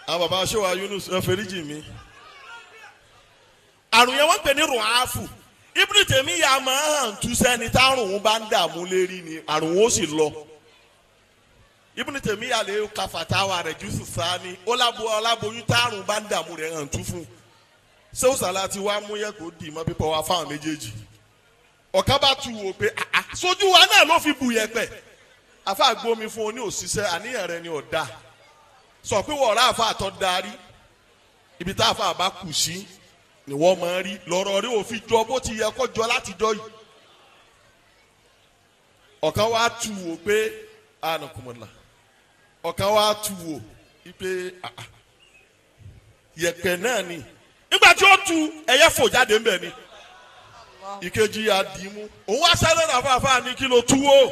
àwọn bàbá aṣọ́wà Yunus ẹ̀fẹ̀ríjì mi àrùn yẹn wọ́n pe ní ruafu Ibnu Taymiyyah máa hàn tú sẹ́ni tárùn bá ń dààmú lérí ni àrùn ó sì lọ. Ibn Taymiyyah lè ka fatawa rẹ̀ jùsù sáni ọláboyún tárùn bá ń dààmú rẹ̀ hàn tú fún Shehu Salati wa mú yẹ kó dì mọ́ pípọ̀ wá fáwọn méjèèjì ọ̀kan bá tu wò pé sójú wa náà ló fi bù yẹpẹ̀ afa gbomi fún oní òṣìṣẹ́ àníyàn rẹ̀ ni ọ̀dà sọ pé wọ́n ọ̀rá àfa àtọ́ darí ibi tá àfa àbá kù sí ni wọ́n máa rí lọ́rọ̀ rí òfin jọ bó ti yẹ kó jọ látijọ́ yìí ọ̀kan wá tu wò pé anakumula ọ̀kan wá tu wò ipe yẹ̀pẹ̀ náà ni nígbà tí ó tu ẹyẹ fò jáde ńbẹ̀ ni ìkejì ya dì í mú òun wá sáré rà fáfá ní kí ló tú wò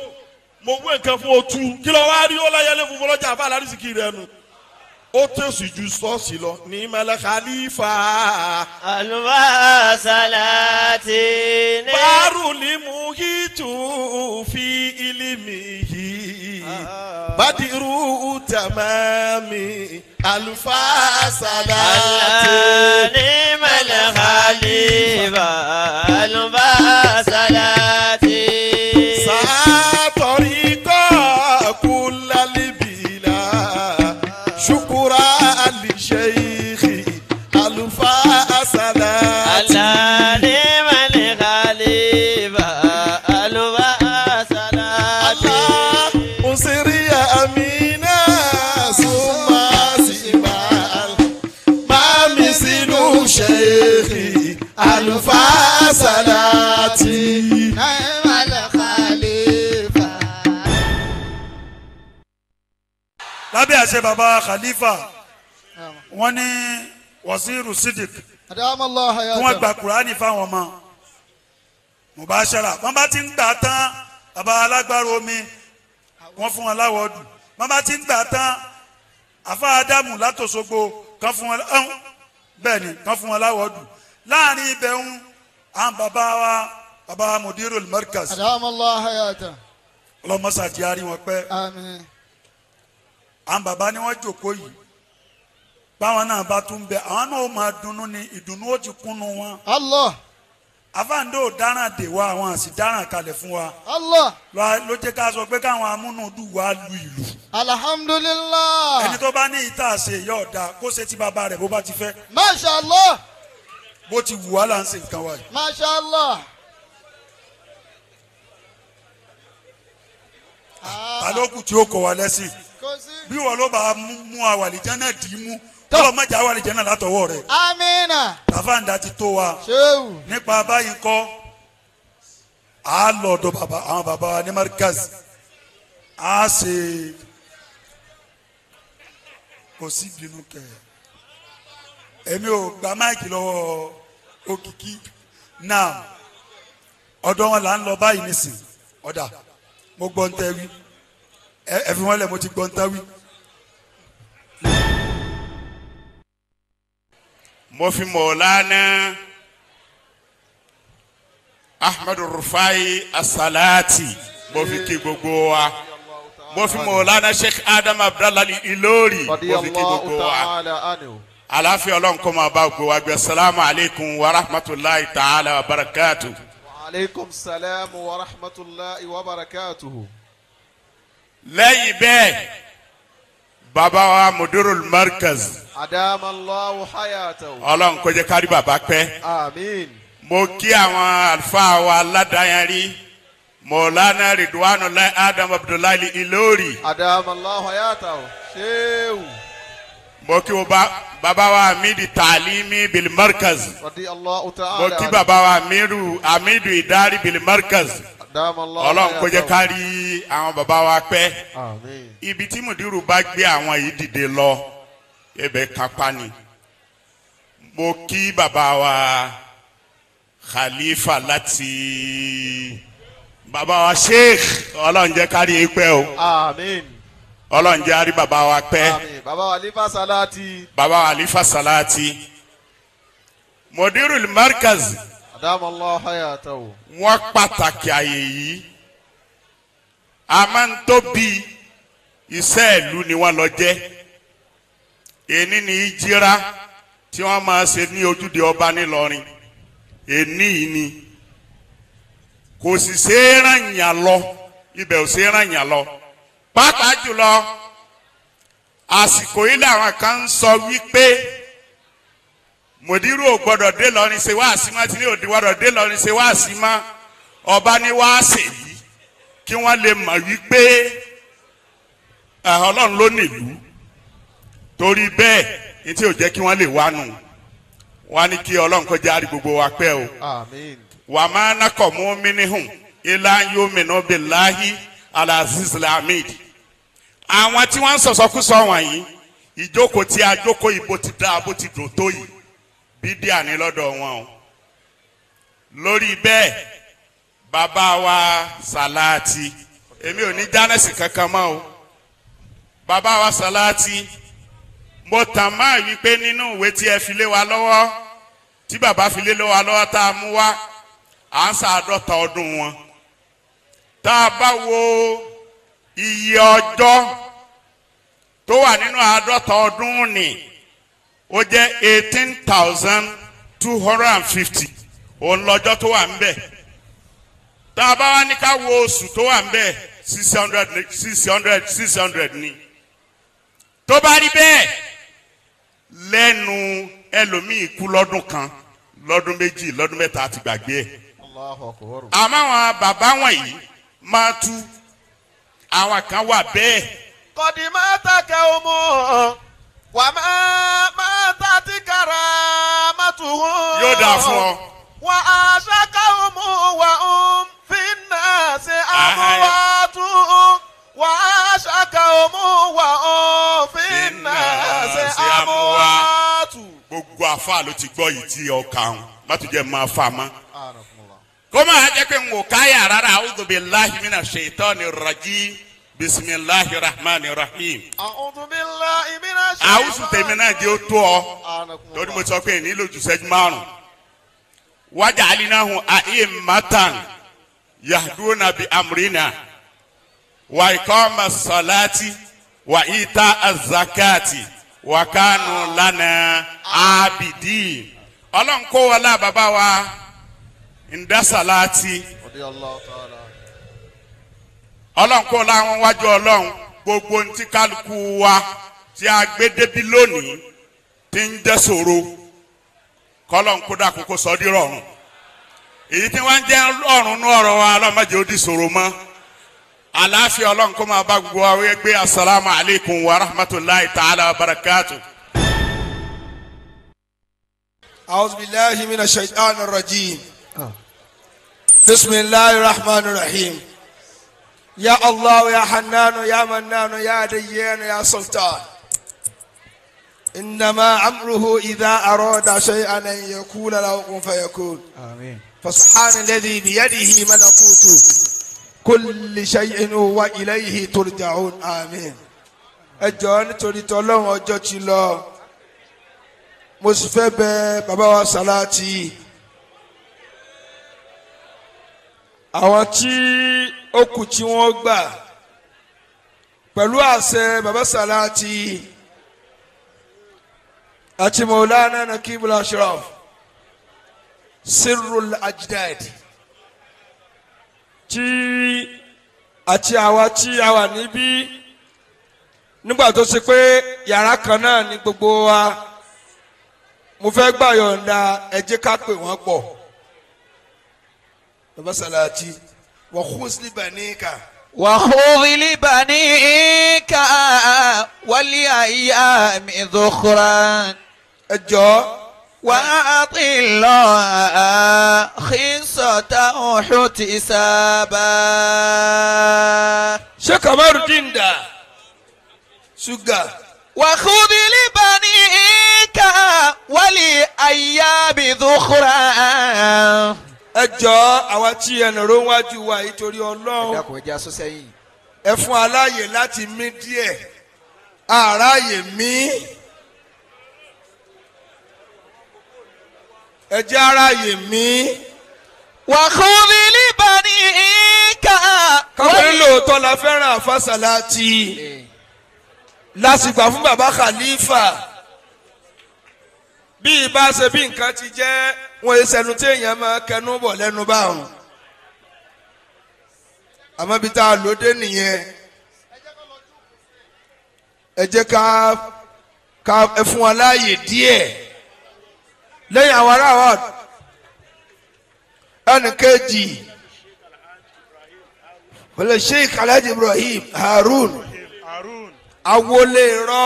mo wé nǹkan fún o tú kí ló wá rí ó láyẹlé funfun lọ́jà àfa àlárísìkì rẹ nu ó tẹ̀sí ju sọ́ọ̀sì lọ ní Mala Khalifa. Alùbá Salati ní. Bárù ni muhitu fi ilimihi. Badiru tamami. Alùfá Salati ní Mala Khalifa. Alùbá Salati. Sàtọ̀rí kọ́ kúlálíbìlà. Shukura ali sheikhi Alùfá Salati. Ní Mala Khalifa. Alùbá Salati. Usiri amina summa sibal mami sinu sheikhi Alùfá Salati. lábẹ́ àṣẹ baba Khalifa wọ́n ní wasiru sidik kí wọ́n gba kurani fáwọn ọmọ mubashara wọ́n bá ti ń gbà tán baba alágbára omi wọ́n fún wọn láwọ̀dù wọ́n bá ti ń gbà tán afa adamu látòsogbo kan fún wọn bẹ́ẹ̀ ni kan fún wọn láwọ̀dù láàrin ibẹ̀ ń àwọn baba mudirul markaz ọlọ́mọsá di ari wọn pẹ́ àwọn bàbá ni wọ́n jókòó yìí báwọn náà bá tún bẹ àwọn náà ó máa dunnú ni ìdùnnú ó ti kúnnú wọn. Allah. àfáàndé ò dáràn dè wá àwọn àsì dáràn kalẹ̀ fún wa. Allah. ló jẹ́ ká sọ pé káwọn amúnúdù wa lu ìlú. Alhamdulillah. ẹni tó bá ní ìta ṣe ìyá ọ̀dà kó ṣe ti bàbá rẹ̀ bó bá ti fẹ́. Masha Allah. bó ti wù wá là ń ṣe nǹkan wa yìí. Masha Allah. àlòkù tí ó kọ̀ wá lẹ́sìn bí wọn ló bá mú àwàlìjẹ́ náà dì í mú tọ́lọ̀ mẹ́jà àwàlìjẹ́ náà látọwọ́ rẹ̀. Amina. tàfáǹdà ti tó wa nípa báyìí kọ́ a lọ ọ̀dọ̀ àwọn bàbá ní markaz a ṣe kò sí bínú kẹ èmi ò gba máìkì lọ́wọ́ Òkìkí náà ọ̀dọ̀ wọn là ń lọ báyìí nísìn ọ̀dà mo gbọ́ ń tẹ́ wí ẹ fi wọn lẹ mo ti gbọ́ ń tẹ́ wí. mo fi Maulana Ahmadu Rufai As-Salati mo fi kí gbogbo wa mo fi Maulana Sheikh Adam Abdallah Ilori mo fi kí gbogbo wa àlàáfíà Ọlọ́run kó máa bá gbogbo wa gbé. Assalamu alaikum wa rahmatulahi ta'ala wa barakatuh. Wa alaikum salam wa rahmatulahi wa barakatuh. lẹ́yìn bẹ́ẹ̀ bàbá wa mudirul markaz. adamallahu hayatahu. Ọlọ́run kó jẹ́ kárí bàbá pẹ́. àmín. mo kí àwọn àlùfáà wa aládàáyanrí Mọ̀lánà Ridwanullah Adam Abdullahi Ilori. adamallahu hayatahu. ṣéwù. mo kí wo bàbá wa Amidi Taalimi bil markaz. radiyallahu ta'ala. mo kí bàbá wa Amidu Idari bil markaz. Ọlọ́run kó jẹ́ kárí àwọn bàbá wa pẹ́. àmín. ibi tí mùdírù bá gbé àwọn yìí dìde lọ ibẹ̀ kápá ni. mo kí bàbá wa Khalifa láti bàbá wa Sheikh. Ọlọ́run jẹ́ kárí pẹ́ o. àmín. Ọlọ́run jẹ́ àrí bàbá wa pẹ́. àmín. bàbá wa Alifa Salati. bàbá wa Alifa Salati. Mudirul markaz. adamallahu hayatahu. wọ́n pàtàkì àyè yìí a máa ń tóbi iṣẹ́ ìlú ni wọ́n lọ jẹ́. èní ni ìjírá tí wọ́n máa ṣe ní ojúde ọba nílọrin. èní yìí ni kò sì ṣe é ràn yàn lọ ibẹ̀ ò ṣe é ràn yàn lọ. pàápàá jùlọ àsìkò yìí làwọn kan ń sọ wípé mùdírù ò gbọdọ̀ dé lọrin ṣe wáàsí mọ́ tí ní òdi gbọdọ̀ dé lọrin ṣe wáàsí mọ́ ọba ní wáàsí yìí kí wọ́n lè mọ̀ wípé Ọlọ́run ló nílùú torí bẹ́ẹ̀ ní tí ò jẹ́ kí wọ́n lè wá nù wọ́n ní kí Ọlọ́run kó jẹ́ àrí gbogbo wa pẹ́ o. àmín. wà má nakọ̀ mú minihun ilá yóò mìíràn billahi al-aziz al-hamid. àwọn tí wọ́n ń sọ̀sọ́kúsọ wọ̀nyí ìjókòó tí a jókòó ìbò ti dá bó ti dùn tó yìí bídíà ní lọ́dọ̀ wọn o. lórí bẹ́ẹ̀ bàbá wa Salati èmi ò ní jánẹ́sì kankan mọ́ o. bàbá wa Salati mo tàn máa wí pé nínú ìwé tí ẹ fi lé wa lọ́wọ́ tí bàbá fi lé wa lọ́wọ́ tá a mú wá à ń ṣàádọ́ta ọdún wọn. tá a bá wo iye ọjọ́ tó wà nínú àádọ́ta ọdún ni ó jẹ́ 18,250 òun lọ́jọ́ tó wà ń bẹ̀. tá a bá wá ní ká wo oṣù tó wà ń bẹ̀ 600 ni. tó bá rí bẹ́ẹ̀ lẹ́nu ẹlòmíì kú lọ́dún kan lọ́dún méjì lọ́dún mẹ́ta àti gbàgbé ẹ̀. Allahu akbar. àmọ́ àwọn bàbá wọ̀nyí máa tú àwọn kan wà bẹ́ẹ̀. kọ́dí máa ta kẹ́ o mọ́ wà máa ta ti kára má tù hó. yóò dáa fún ọ. wà á ṣàkà o mọ́ wà ó fi náà ṣe àmúwá tù wà á ṣàkà o mọ́ wà ó fi náà ṣe àmúwá tù. gbogbo àfa ló ti gbọ́ yìí tí ọkà ń má tún jẹ́ máa fà mọ́. kó máa jẹ́ pé n ò káyà rárá a'udhu billahi minash shaitani rrajim bisimilahi rahmani rahim. a'udhu billahi minash àwùsù tèmi náà jẹ́ ó tó ọ lórí mo sọ pé nílò jù sẹ́jú márùn. waja'alnahum a'immatan yahduna bi amrina wa iqama salati wa ita az-zakati wa kanu lana abidin. ọlọ́run kó wọlé bàbá wa Nda Salati ọlọ́run kó láwọn wájú ọlọ́run gbogbo ntí kálukú wa tí a gbé débi lónìí tí ń jẹ́ ṣòro kọ́lọ́n kó dà kókó sọ di rọrùn èyí tí wọ́n ń jẹ́ ọ̀run ní ọ̀rọ̀ wa ọlọ́mọdé ó di ṣòro mọ́ àlàáfíà ọlọ́run kó máa bá gbogbo wa wí pé asalaamu alaykum wa rahmatulahi ta'ala wa barakatu. أعوذ بالله من الشيطان الرجيم بسم الله الرحمن الرحيم يا الله يا حنان يا منان يا ديان يا سلطان إنما أمره إذا أراد شيئا أن يقول له كن فيكون آمين فسبحان الذي بيده ملكوت كل شيء وإليه ترجعون آمين أجون تريد الله أجوتي الله mo sì fẹ́ bẹ̀ bàbá wa Salati àwọn tí ó kù tí wọ́n gbà pẹ̀lú àṣẹ bàbá Salati àti Maulana Nakibul Ashraf Sirrul Ajdad tí àti àwa tí a wà níbí nígbà tó ṣe pé yàrá kan náà ni gbogbo wa mo fẹ́ gbà yọ̀ǹda ẹ jẹ́ ká pè wọ́n pọ̀ baba salati wa khuz li banika وخذ لبنيك ولأيام ذخرا وأعط الله خصة احتسابا Sheikh Kamaruddin da sugar وخذ لبنيك ولأيام ذخرا àwa tí ẹnìró wájú wa yìí torí Ọlọ́run ẹ fún aláàyè láti mí díẹ̀ àráàyè mí ẹ jẹ́ aráàyè mí. وخذ لبنيك káwọn lóòótọ́ la fẹ́ràn àfàsàlátì lásìgbà fún baba Khalifa bí ibà ṣe bí nǹkan ti jẹ́ wọn ìṣẹ̀nu tí èèyàn máa kẹnu bọ̀ lẹ́nu báwọn àmọ́ bí tá a lò dé nìyẹn ẹ jẹ́ ká ẹ fún wa láàyè díẹ̀ lẹ́yìn àwọn ará wa ẹnì kejì wọlé Sheikh Alhaji Ibrahim Harun awolé rọ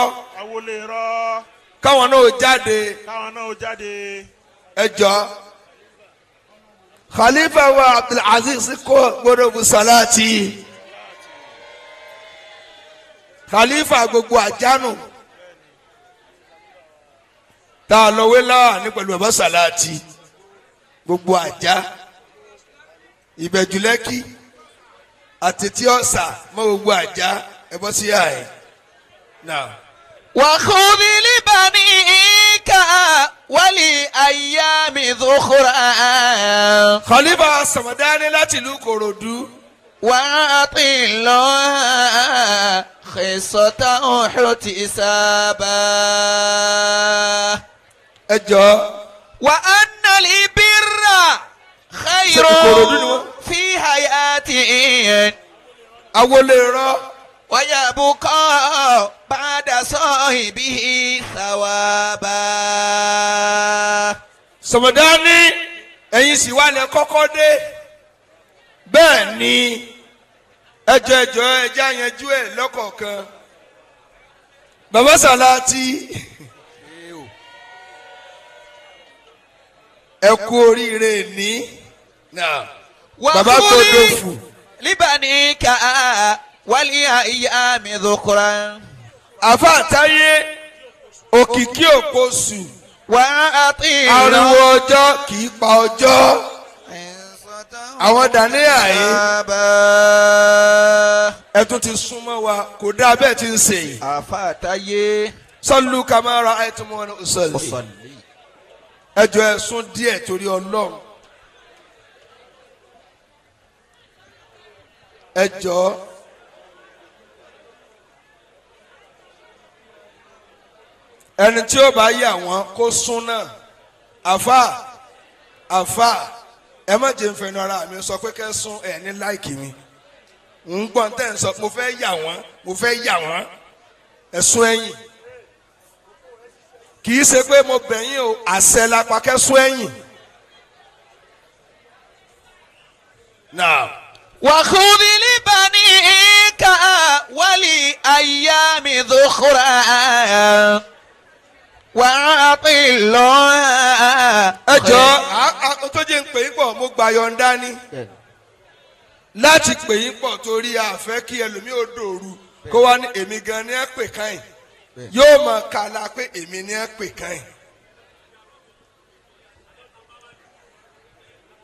káwọn náà jáde ẹ jọ Khalifa wa Abdulaziz kó gbọ́dọ̀ bu salati Khalifa gbogbo àjánu tá a lọ wé láwà ní pẹ̀lú bàbá salati gbogbo àjá ìbẹ̀jùlẹ́kì àtẹ̀tí ọ̀sà mọ́ gbogbo àjá ẹ bọ́ sí àyè náà. وخذ لبنيك ولأيام ذخرا Khalifa Samadani láti ìlú Kòròdú. وأعط الله خصة احتسابا ẹ jọ. وأن البر خير في حياته awolé rọ. ويبقى بعد صاحبه ثوابا. Samadani ẹ̀yin sì wà lẹ kọ́kọ́ dé bẹ́ẹ̀ ni ẹjọ́ ẹjẹ́ àyànjú ẹ̀ lọ́kọ̀ọ̀kan bàbá Salati ẹ kú oríire ní bàbá tó dòfù. لبنيك ولأيام ذخرا àfa àtàyé òkìkí òkosù وأعط ariwo ọjọ́ kì í pa ọjọ́ àwọn dàníyà yìí ẹ tún ti súnmọ́ wa kò dáa bẹ́ẹ̀ ti ń ṣe yìí. àfa àtàyé. sallu kama ra'aytumuni usalli. ẹ jọ ẹ sún díẹ̀ torí Ọlọ́run. ẹ jọ. ẹni tí ó bá yà wọ́n kó sún náà àfà ẹ má jẹ́ nfẹ̀nu ara mi sọ pé kẹ́ sún ẹ̀ ní láìkì mi ń gbọ́n tẹ́ ń sọ mo fẹ́ yà wọ́n ẹ sún ẹ̀yìn kì í ṣe pé mo bẹ̀yìn o àṣẹ lápá kẹ́ sún ẹ̀yìn. وخذ لبنيك ولأيام ذخرا وأعط الله. ẹ jọ tó jẹ́ ń pè yín pọ̀ mo gbà yọ̀ǹda ni láti pè yín pọ̀ torí àfẹ́ kí ẹlòmíì ó dòru kó wá ní èmi gan ni ẹ pè káyìn yóò mọ̀ kàlà pé èmi ni ẹ pè káyìn.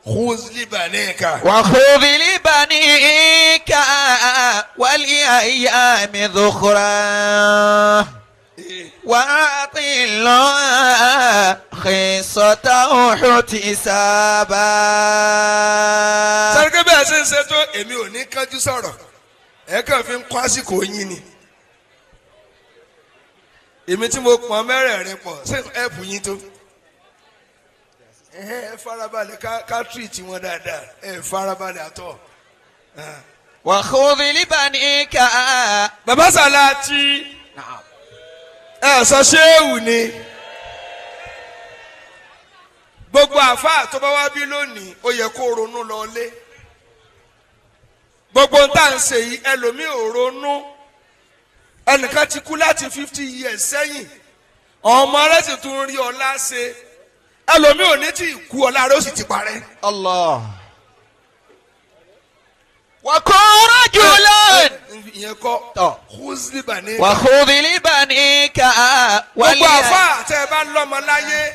خذ لبنيك وخذ لبنيك ولأيام ذخرا وأعط الله خصة احتسابا. sáré bẹ́ẹ̀ ṣe ń ṣe tó èmi ò ní kánjú sọ̀rọ̀ ẹ kàn fi ń kọ́ àsìkò yín ni èmi tí mo pọn mẹ́rẹ̀ẹ̀rin pọ̀ ṣé ẹ̀pù yín tó ẹ farabalẹ̀ ká treat wọn dáadáa ẹ farabalẹ̀ àtọ̀. وخذ لبنيك. bàbá Sàláàtì ẹ sọ ṣéèwù ni gbogbo àfáà tó bá wá bí lónìí ó yẹ kó ronú lọlé gbogbo ń tà ń ṣe yìí ẹlòmíì ò ronú ẹnìkan ti kú láti 50 years sẹ́yìn ọmọ rẹ̀ sì tún rí ọlá ṣe ẹlòmíì ò ní tí ì kú ọlá rẹ̀ ó sì ti parẹ́. Allah. وكن رجلا. ìyẹn kọ́ khudh libanika. وخذ لبنيك. gbogbo àfáà tẹ́ ẹ bá lọ́mọ láyé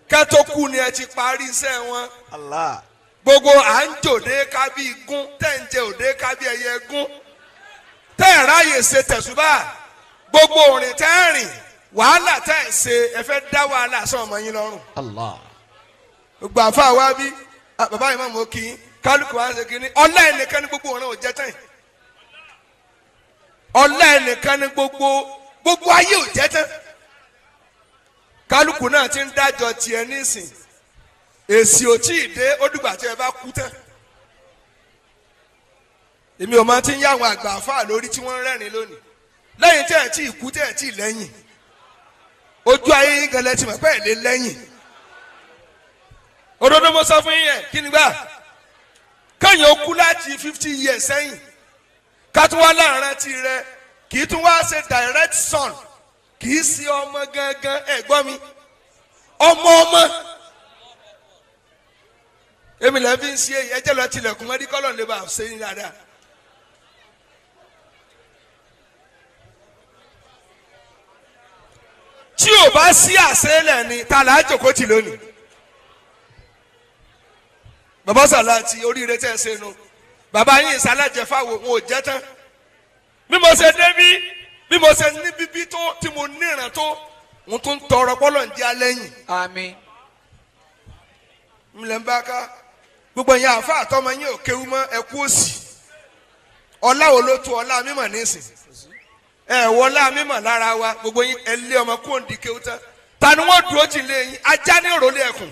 kẹ́tó kú ni ẹ ti parí iṣẹ́ wọn. Allah. gbogbo à ń jòdè ká bí igún tẹ́ ń jẹ òdè ká bí ẹyẹ igún tẹ́ ẹ̀ ráyè ṣe tẹ̀sùbà gbogbo òrìn tẹ́ ẹ̀ rìn wàhálà tẹ́ ẹ̀ ṣe ẹ fẹ́ dá wàhálà sọ ọmọ yín lọ́rùn. Allah. gbogbo àfáà wa bí bàbá yìí máa mọ̀ kí n kálukú wa ṣe kínní ọlá ẹnìkan ní gbogbo ọ̀ràn ò jẹ́ tán ọlá ẹnìkan ní gbogbo ayé ò jẹ́ tán kálukú náà ti ń dájọ́ tiẹ̀ nísìn èsì ò tí ì dé ó dìgbà tí ẹ bá kú tán èmi ò máa ti ń yá àwọn àgbà àfáà lórí tí wọ́n ń rẹ́rìn lónìí lẹ́yìn tí ẹ̀ tí ì kú tí ẹ̀ tí ì lẹ́yìn ojú ayé yín gan lẹ́tì mọ̀ pé ẹ̀ lé lẹ́yìn òdodo mo sọ fún yín yẹn kí ni gbà kẹ́yìn ó kú láti 50 years sẹ́yìn ká tún wá láàrin ti rẹ kì í tún wá ṣe direct son kì í sí ọmọ gangan ẹ̀gbọ́n mi ọmọ èmi lẹ́ fi ń ṣe èyí ẹjẹ́ lọ tilẹ̀kùn mẹ́rí kọ́lọ̀ lè bá ṣe ní dáadáa. tí ò bá sí àṣẹlẹ̀ ni ta là á jòkó tì lónìí. bàbá Sàláàtì oríire tẹ́ ẹ ṣe nu bàbá yín ìsàlẹ̀jẹ̀ fáwọn òun ò jẹ́ tán bí mo ṣe débí bí mo ṣe ní bíbí tó tí mo níran tó mo tún tọrọ pọ́lọ̀ ń jẹ́ alẹ́yìn. àmín. mílẹ̀ ń bá ká gbogbo yẹn àfa àtọmọ yín ò kéwu mọ́ ẹ kú òsì ọlá wo ló tó ọlá mímọ̀ nísìn ẹ wọlá mímọ̀ lára wa gbogbo yín ẹ lé ọmọ kó ń di kéwu tán ta ni wọ́n dúró jì lé yín ajá ní ìrọ̀lẹ́ ẹ̀kùn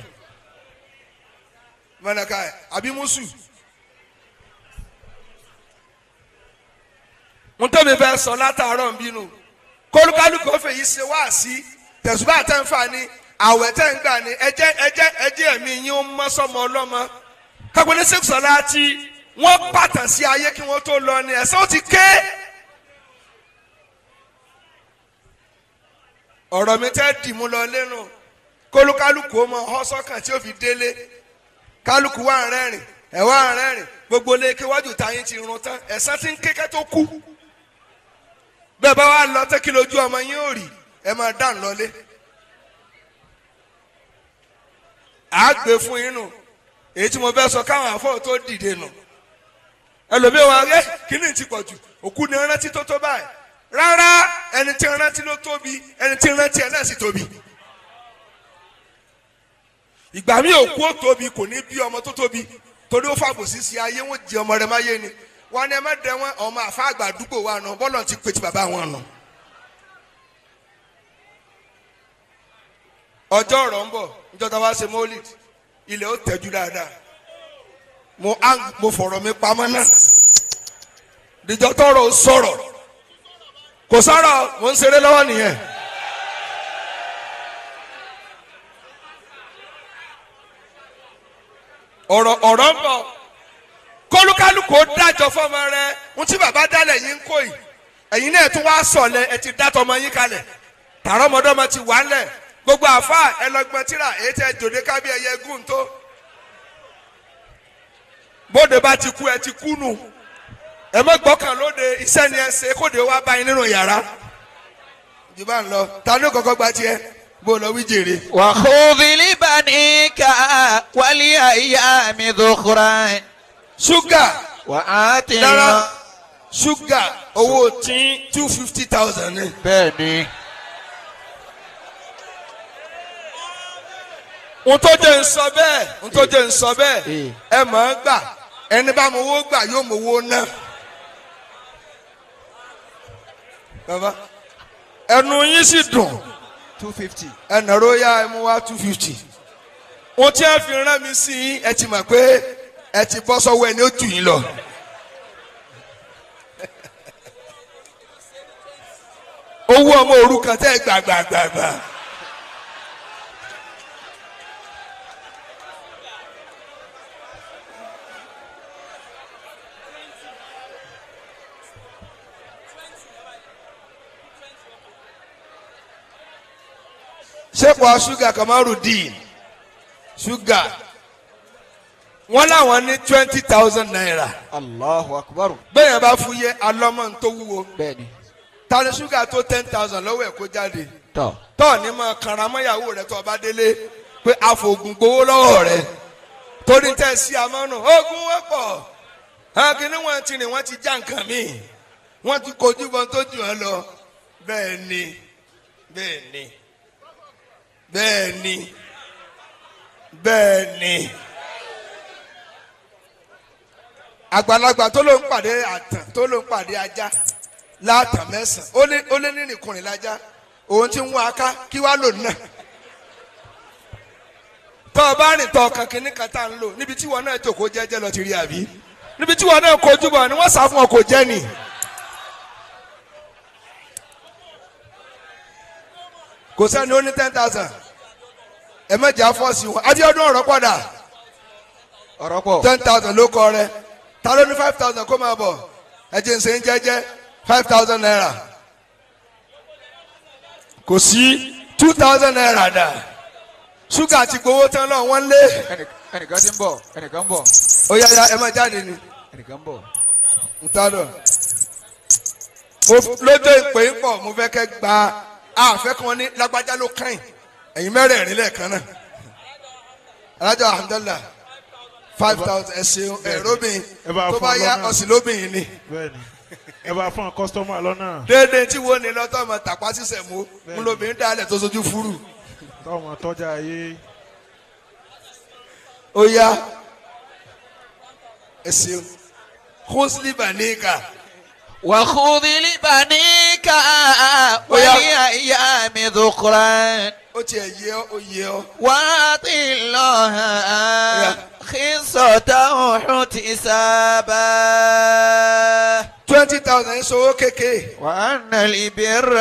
mọ̀nàká ẹ̀ àbí mùsù. mo tóbi fẹ́ sọ látàárọ̀ ń bínú kólúkálùkù ó fèyí ṣe wá sí tẹ̀sùbá tẹ́ ń fà ní àwẹ̀ tẹ́ ń gbà ní ẹjẹ́ ẹ̀mí yín ó mọ́ sọ́mọ ọlọ́mọ kápẹ́lẹ́ Sheikh Sàláàtì wọ́n pàtàn sí ayé kí wọ́n tó lọ ní ẹ̀sán ó ti ké. ọ̀rọ̀ mi tẹ́ dìmú lọ lẹ́nu kólúkálùkù ó mọ ọ́sọ́kàn tí ó fi délé kálukú wà ń rẹ́rìn ẹ̀ wà ń rẹ́rìn gbogbo lè kéwájú táyín ti run tán ẹ̀sán ti ń kékẹ́ tó kú bẹ́ẹ̀ bá wà lọ tẹ́kí lójú ọmọ yín ò rí ẹ máa dàn lọlé àgbè fún yín nù èyí tí mo fẹ́ sọ káwọn àfọ̀ tó dìde nù ẹlòmíràn wà rẹ kíní ti pọ̀ jù òkú ni rántí tó tó báyìí rárá ẹni tí rántí ló tóbi ẹni tí rántí ẹ náà sì tóbi ìgbà mi òkú ó tóbi kò ní bí ọmọ tó tóbi torí ó fàbòsí sí ayé wọn jẹ ọmọ rẹ máyé ni wọn ni ẹ má dẹ wọn ọmọ àfa àgbà àdúgbò wa nà bọ́lọ̀ ti pè tí bàbá wọn nà. ọjọ́ ọ̀rọ̀ ń bọ̀ níjọba wa ṣe mọ́lìd ilẹ̀ ó tẹ̀jú dáadáa mo fọ̀rọ̀ mi pamọ́ náà díjọ́ tọrọ ó sọ̀rọ̀ kò sọ̀rọ̀ mo ń ṣeré lọ́wọ́ nìyẹn. ọ̀rọ̀ ń bọ̀ kólúkálùkù ó dájọ́ fọmọ rẹ ń tí bàbá dálẹ̀ yín kó yìí ẹ̀yin náà tún wá sọ̀lẹ̀ ẹ ti dátọ̀ ọmọ yín kalẹ̀ tààrọ̀ ọmọdọ́mọ ti wà ńlẹ̀ gbogbo àfa ẹlọgbọn tíra èyí tẹ jòdè kábí ẹyẹ gùn tó bóde bá ti kú ẹ ti kú nù ẹ mọ gbọ́kàn lóde iṣẹ́ ni ẹ ṣe kóde wá báyìí nínú yàrá jù bá ń lọ ta ló kọ́kọ́ gba tiẹ̀ bó lọ wí jèrè. wa khudh libanika wa li ayyami dhukhran. ṣúgà wà á ti dára ṣúgà owó tí 250,000 ni. bẹ́ẹ̀ ni. n tó jẹ́ ń sọ bẹ́ẹ̀ ẹ mọ̀ ọ́n gbà ẹni bá mọ owó gbà yóò mọ owó ná. bàbá ẹnu yín sì dùn 250. ẹnà róyà ẹ mú wá 250. wọ́n tí ẹ fi rán mi sí yín ẹ ti mọ̀ pé ẹ ti bọ́ sọ́wọ́ ẹni ó jù yín lọ. owó ọmọ òrukàn tẹ́ gbàgbàgbàgbà. sẹ́kọ̀ọ́ ṣúgà Kamarudeen ṣúgà wọ́n láwọn ní 20,000 naira. Allahu akbar. bẹ́ẹ̀ bá fúyẹ́ alọ́mọ tó wúwo. bẹ́ẹ̀ni. tani ṣúgà tó 10,000 lọ́wọ́ ẹ̀ kó jáde. tọ́. tọ́ ní mọ kàràmọ́yàwó rẹ̀ tó bá délé pé àfògùn gbowó lọ́wọ́ rẹ̀ torí tẹ̀ sí amọ́nù ogun wọ́pọ̀ akínní wọn ti rìn wọ́n ti já nǹkan míì wọ́n ti kojú bọ́n tó jù ọ́ lọ bẹ́ẹ̀ ni bẹ́ẹ̀ ni bẹ́ẹ̀ ni bẹ́ẹ̀ ni àgbàlagbà tó ló ń pàdé àtàn tó ló ń pàdé ajá látàn mẹ́sàn-án ó lé nírìnkùnrin lájá òun ti ń wá aká kí wàá lò náà tọ́ ọ bá rìn tọ́ ọkàn kínní kan tá à ń lò níbi tí wọn náà jòkó jẹ́jẹ́ lọ ti rí àbí níbi tí wọn náà kojú bọ̀ ni wọ́n sá fún ọ kò jẹ́ nì. kò sẹ́ni ó ní 10,000 ẹ mẹ́jà fọ́ọ̀sì wọn Abíọ́dún ọ̀rọ̀ padà ọ̀rọ̀ pọ̀ 10,000 ló kọ rẹ ta ló ní 5,000 kó máa bọ̀ ẹ jẹ́ ń ṣe ń jẹ́jẹ́ 5,000 naira kò sí 2,000 naira dà ṣúgà ti gbowó tán náà wọ́n lé. ẹnìkan ti ń bọ̀ ẹnìkan ń bọ̀. ó yá ẹ máa jáde ni. ẹnìkan ń bọ̀. n ta dọ̀ mo lójó ìpè ń pọ̀ mo fẹ́ kẹ́ gba àfẹ́ kan ní lágbájá ló kàn ẹ̀yin mẹ́rẹ̀ẹ̀rin lẹ́ẹ̀kan náà alájọ alhamdulilah 5,000 ẹ ṣeun ẹ̀rọ́bìn tó bá yá ọ̀sìn lóbìn ni. ẹ bá fún kọ́sítọ́mù lọ́nà. déédéé tí wo ni lọ́tọ́ ọmọ tàpá sísẹ̀ mú mo lóbìn dálẹ̀ tó sojú fúrú. tọ́mọ tọ́jà ayé. ó yá ẹ ṣeun kúnsìlì bàníkà. وخذ لبنيك ولأيام ذكرا ó tiẹ̀ yé ọ ó yé ọ. وأعط الله خصته احتسابا 20,000 ń sowó kéke. وأن البر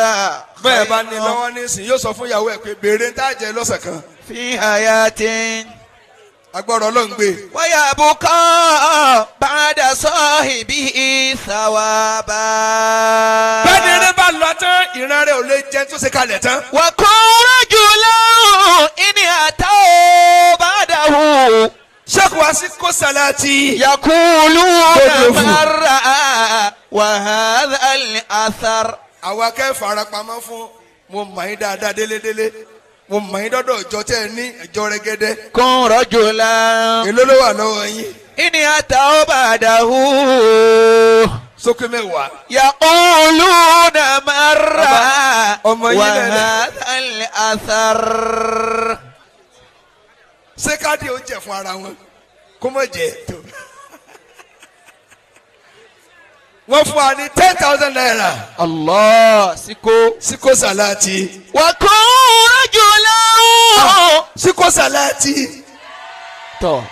bẹ́ẹ̀ bá ní lọ́wọ́ nísìnyí yóò sọ fún ìyàwó ẹ̀ pé béèrè ń tàjẹ́ lọ́sẹ̀ kan. في حياة agbọ́dọ̀ ló ń gbé. ويبقى بعد صاحبه ثوابا. bẹ́ẹ̀ni eré bá lọ tán ìran rẹ̀ ò lè jẹun tó ṣe kalẹ̀ tán. وكن رجلا إن أتوا بعده sheikh wasiko salati. يقولون مرة وهذا الأثر. àwa kẹ́ farapamọ́ fún mo mọ̀ yín dáadáa délédélé mo mọ̀ yín dọ́dọ̀ ìjọ tẹ́ ẹ ní ìjọ rẹ́gẹ́dẹ́. كن رجلا èló ló wà lọ́wọ́ yín. إن أتوا بعده sókè mẹ́wàá. يقولون مرة ọmọ yín lẹ́nu. وهذا الأثر. ṣé káàdì ó jẹ fún ara wọn kó mọ̀ jẹ́ tó. wọ́n fún wa ní 10,000 naira. الله siko salati. وكن رجلا. siko salati. tọ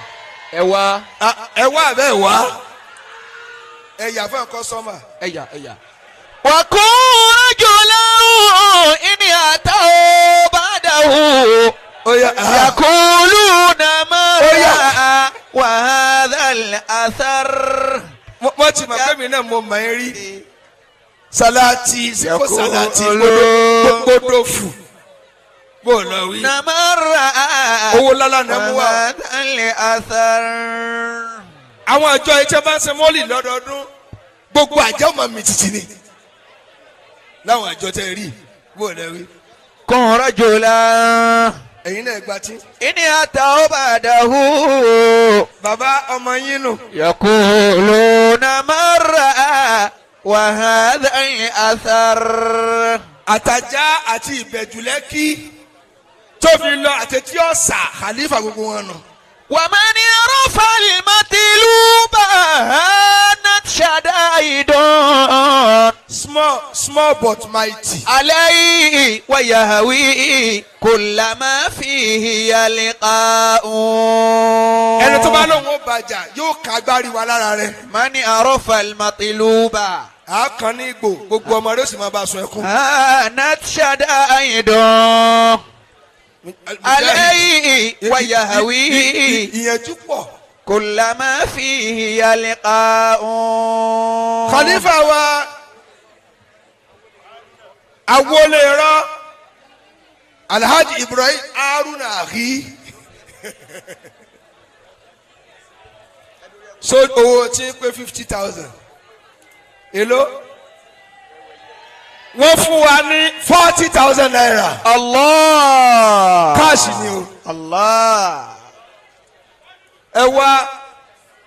ẹ wá. ẹ wá abẹ́ ẹ wá. ẹ yà fún ẹ̀kọ́ sọ́mà. ẹ̀yà. وكن رجلا إن أتوا بعده يقولون مرة وهذا الأثر. wọ́n ti mọ̀ pé mi náà mo mọ̀ ẹ́ rí. salati siko salati gbódò fù. bó o lọ wí. nàmọ́ra. owó lálá náà mú wa. وهذا الأثر. àwọn àjọ ẹ̀jẹ̀ bá ń ṣe mọ́lì lọ́dọọdún gbogbo àjọ ọmọ mi títí ni. láwọn àjọ tẹ rí bó o lọ wí. كن رجلا ẹ̀yin náà gba tí. إن أتوا بعده bàbá ọmọ yín nù. يقولون مرة وهذا الأثر. àtàjà àti ìbẹ̀jùlẹ́kì tó fi lọ àtẹ̀tí ọ̀sà khalifa gbogbo wọn nù. ومن يرفع المطلوب هانت شدائد. small small but mighty. عليه ويهوي كل ما فيه يلقاء. ẹni tó bá lóun ó bàjá yóò ká agbárí wa lára rẹ̀. من عرف المطلوب a kan ní igbó gbogbo ọmọ rẹ̀ ó sì máa bá a sun ẹkún. هانت شدائد عليه ويهوي ìyẹnjú pọ̀. كل ما فيه يلقاء. khalifa wa awolera alhaji ibrahim haruna ahi so owó tí ń pé 50,000 èló wọ́n fún wa ní 40,000 naira. Allah. káàsì ni o. Allah. ẹ wá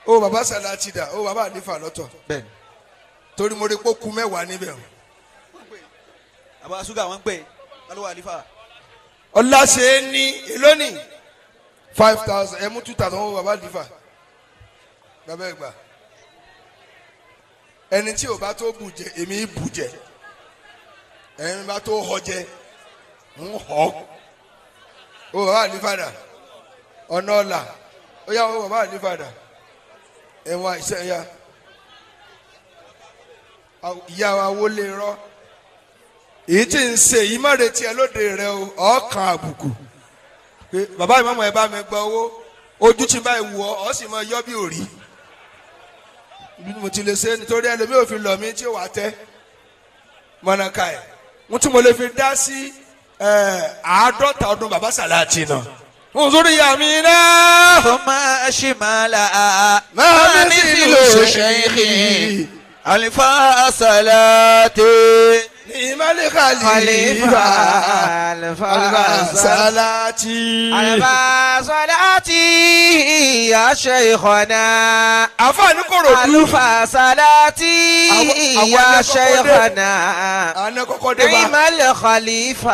o baba salati da o baba alifa lọ́tọ̀. bẹ́ẹ̀ni. torí mo rí pé ó kù mẹ́wàá níbẹ̀ o. àbá ṣúgà wọn ń pè alówó àlífà. ọláṣẹ́ ní èló ní 5,000 ẹ mú 2,000 owó baba alifa bàbá ẹ gbà ẹni tí o bá tó bù jẹ èmi bù jẹ ẹni bá tó họ jẹ ń họ o baba alifa dà ọ̀nà ọ̀la ó yà wọ́n baba alifa dà ẹ̀wọ̀n àìsàn ya ìyá wa wọlé rọ èyí tí ń ṣe yìí má retí ẹ lóde rẹ o ọkàn àbùkù pé bàbá ìmọ̀mọ̀ ẹ bá mi gba owó ojú tí báyìí wù ọ sì máa yọ bí òrí bí mo ti lè ṣe nítorí ẹlòmíì ò fi lọ mí tí ó wà tẹ mọ̀nàká ẹ̀ mo tún mo lè fi dá sí 50 ọdún bàbá sàláàtì náà. انظر يمينا ثم شمالا ما مثل شيخي الفا صلاتي نعم الخليفة الفا صلاتي الفا صلاتي يا شيخنا أفا نقول الفا صلاتي يا شيخنا نعم الخليفة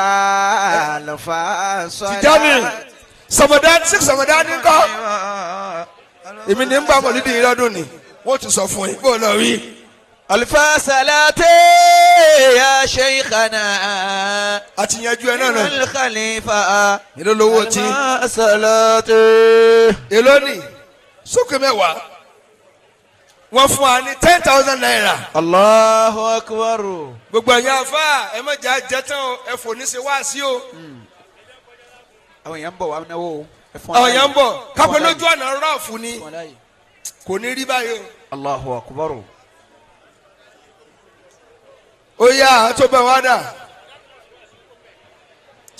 الفا صلاتي Samadan 6 Samadan ńkọ́ èmi ní ń bá mọ̀lídìí yìí lọ́dún ni wọ́n ti sọ fún yín bó lọ rí. Alfa salate ya shaykhana àti yanjú ẹ náà náà. Al-Khalifa èló lówó tí. alfa salate. èló ni sókè mẹ́wàá wọ́n fún wa ní 10,000 naira. Allahu akbar. gbogbo ẹ̀yin afa ẹ má jà jẹ́ tán o ẹ fò ní ṣe wá sí o. àwọn èèyàn ń bọ̀ wá náwó o. àwọn èèyàn ń bọ̀ kápẹ́ lójú ọ̀nà rọ́ọ̀fù ni kò ní rí báyìí o. Allahu akbar. ó yá àtó bẹ́ẹ̀ wá dà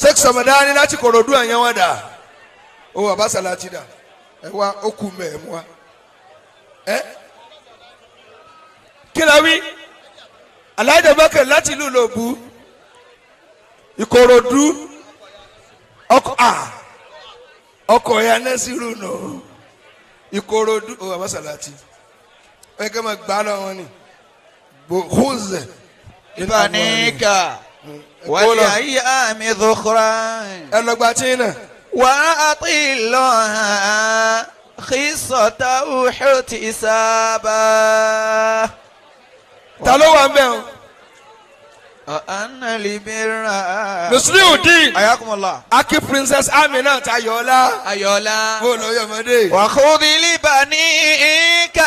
Sheikh Samadani láti Kòròdú ẹ̀yẹn wá dà ó bàbá Sàlátì dà ẹ wá ó kú mẹ́ ẹ̀ mú wa ẹ kí la wí Alhaji Bakr láti ìlú Ìlòbú Ìkòròdú ọkọ̀ ya nẹ́sìrù nù Ìkòròdú ó bàbá Sàlátì ẹ kẹ́ máa gbá lọ́wọ́ ni bòhùzẹ̀. بنيك والأيام ذخرا وأطلها خصة احتسابا تلوى بهم أن البر نصريودين حياكم الله أكي برنسس آمينة أيولا أيولا يا وخذ لبنيك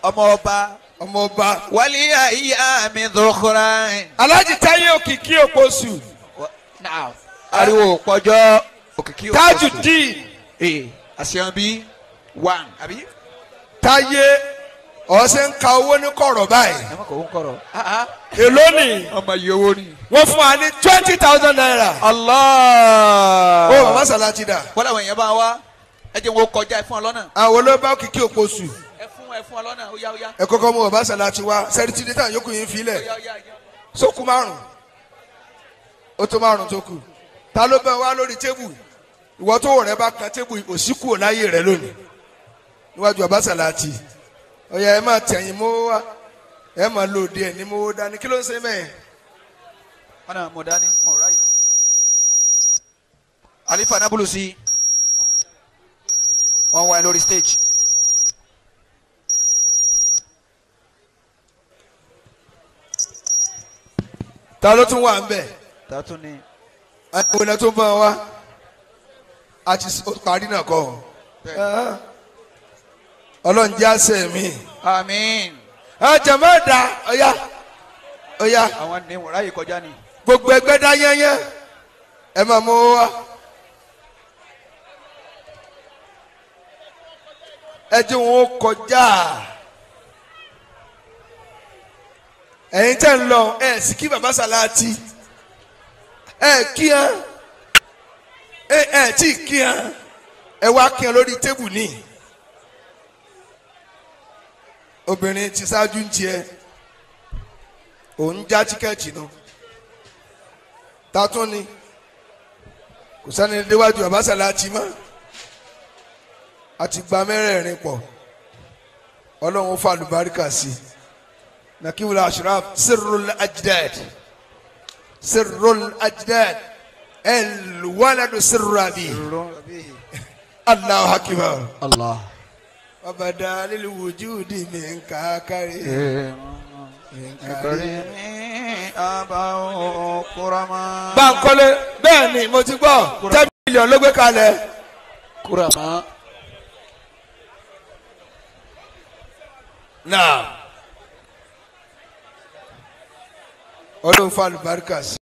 أموبا ọmọọba. wálé ayé àmì dùkúrán. Alhaji Táyé òkìkí òpósù. ariwo pọjọ òkìkí òpósù. Tajudeen. àṣeyàn bí one àbí. Táyé ọ̀sẹ̀ ń ka owó ní kọ̀rọ̀ báyìí. ẹ má kọ̀ ó ń kọ̀rọ̀. èló ni. ọmọ yìí owó ni. wọ́n fún wa ní 20,000 naira. Allah. ó bàbá Sàlátì dà. wọ́n làwọn èèyàn bá wa ẹ jẹ́ wọn kọjá ẹ fún ọ lọ́nà. àwọn olóòbá òkìkí òpósù. ẹ fún ọ lọ́nà ó yá ó yá. ẹ kọ́kọ́ mú bàbá Sàlátì wá sẹ́rìtì dẹ́tà yókù yín filẹ̀ sókù márùn ó tó márùn tó kù ta ló bẹ wá lórí tébù ìwọ tó wọ̀ rẹ bá kan tébù òsíkù láyé rẹ lónìí níwájú bàbá Sàlátì ọ̀yà ẹ máa tẹ̀yìn mọ́ wá ẹ máa lò dé ẹ̀ ní mọ́ dání kí ló ń ṣe mẹ́ẹ̀. ọ̀nà mọ̀ dání mọ̀ ráyè. Alifa Nabulusi wọ́n wá lórí stage. ta ló tún wà ń bẹ̀ tààtún ni. àwọn ilẹ̀ tó bá wa àti parí náà kọ́ ọlọ́run jẹ́ àṣẹ mi. àmín. jẹ̀mọ́ ẹ̀dá ọ̀ya àwọn ní wọ́n ráyè kọjá ni. gbogbo ẹgbẹ́ dá yẹ́nyẹ́ ẹ máa mú wa. ẹ jẹ́ wọn kọjá ẹ̀yin tẹ́ ń lọ ẹ̀ sì kí baba Salati ẹ̀ kí hàn ẹ̀ tí kí hàn ẹ̀ wá kí hàn lórí tébù ní. obìnrin ti ṣáájú ń tiẹ̀ òun já tíkẹ́ẹ̀tì náà tatún ni kò sani déwájú baba Salati mọ́ àti gba mẹ́rẹ̀ẹ̀rin pọ̀ ọlọ́run fa àlùbáríkà sí i nakibul ashraf sirrul ajdad الولد سر أبيه الله أكبر الله وبدا للوجود منك كريم أبا كرما Bankole bẹ́ẹ̀ ni mo ti gbọ́ 10 million ló gbé kalẹ̀. كرما Náà ọlọ́run fa àlùbáríkà sí.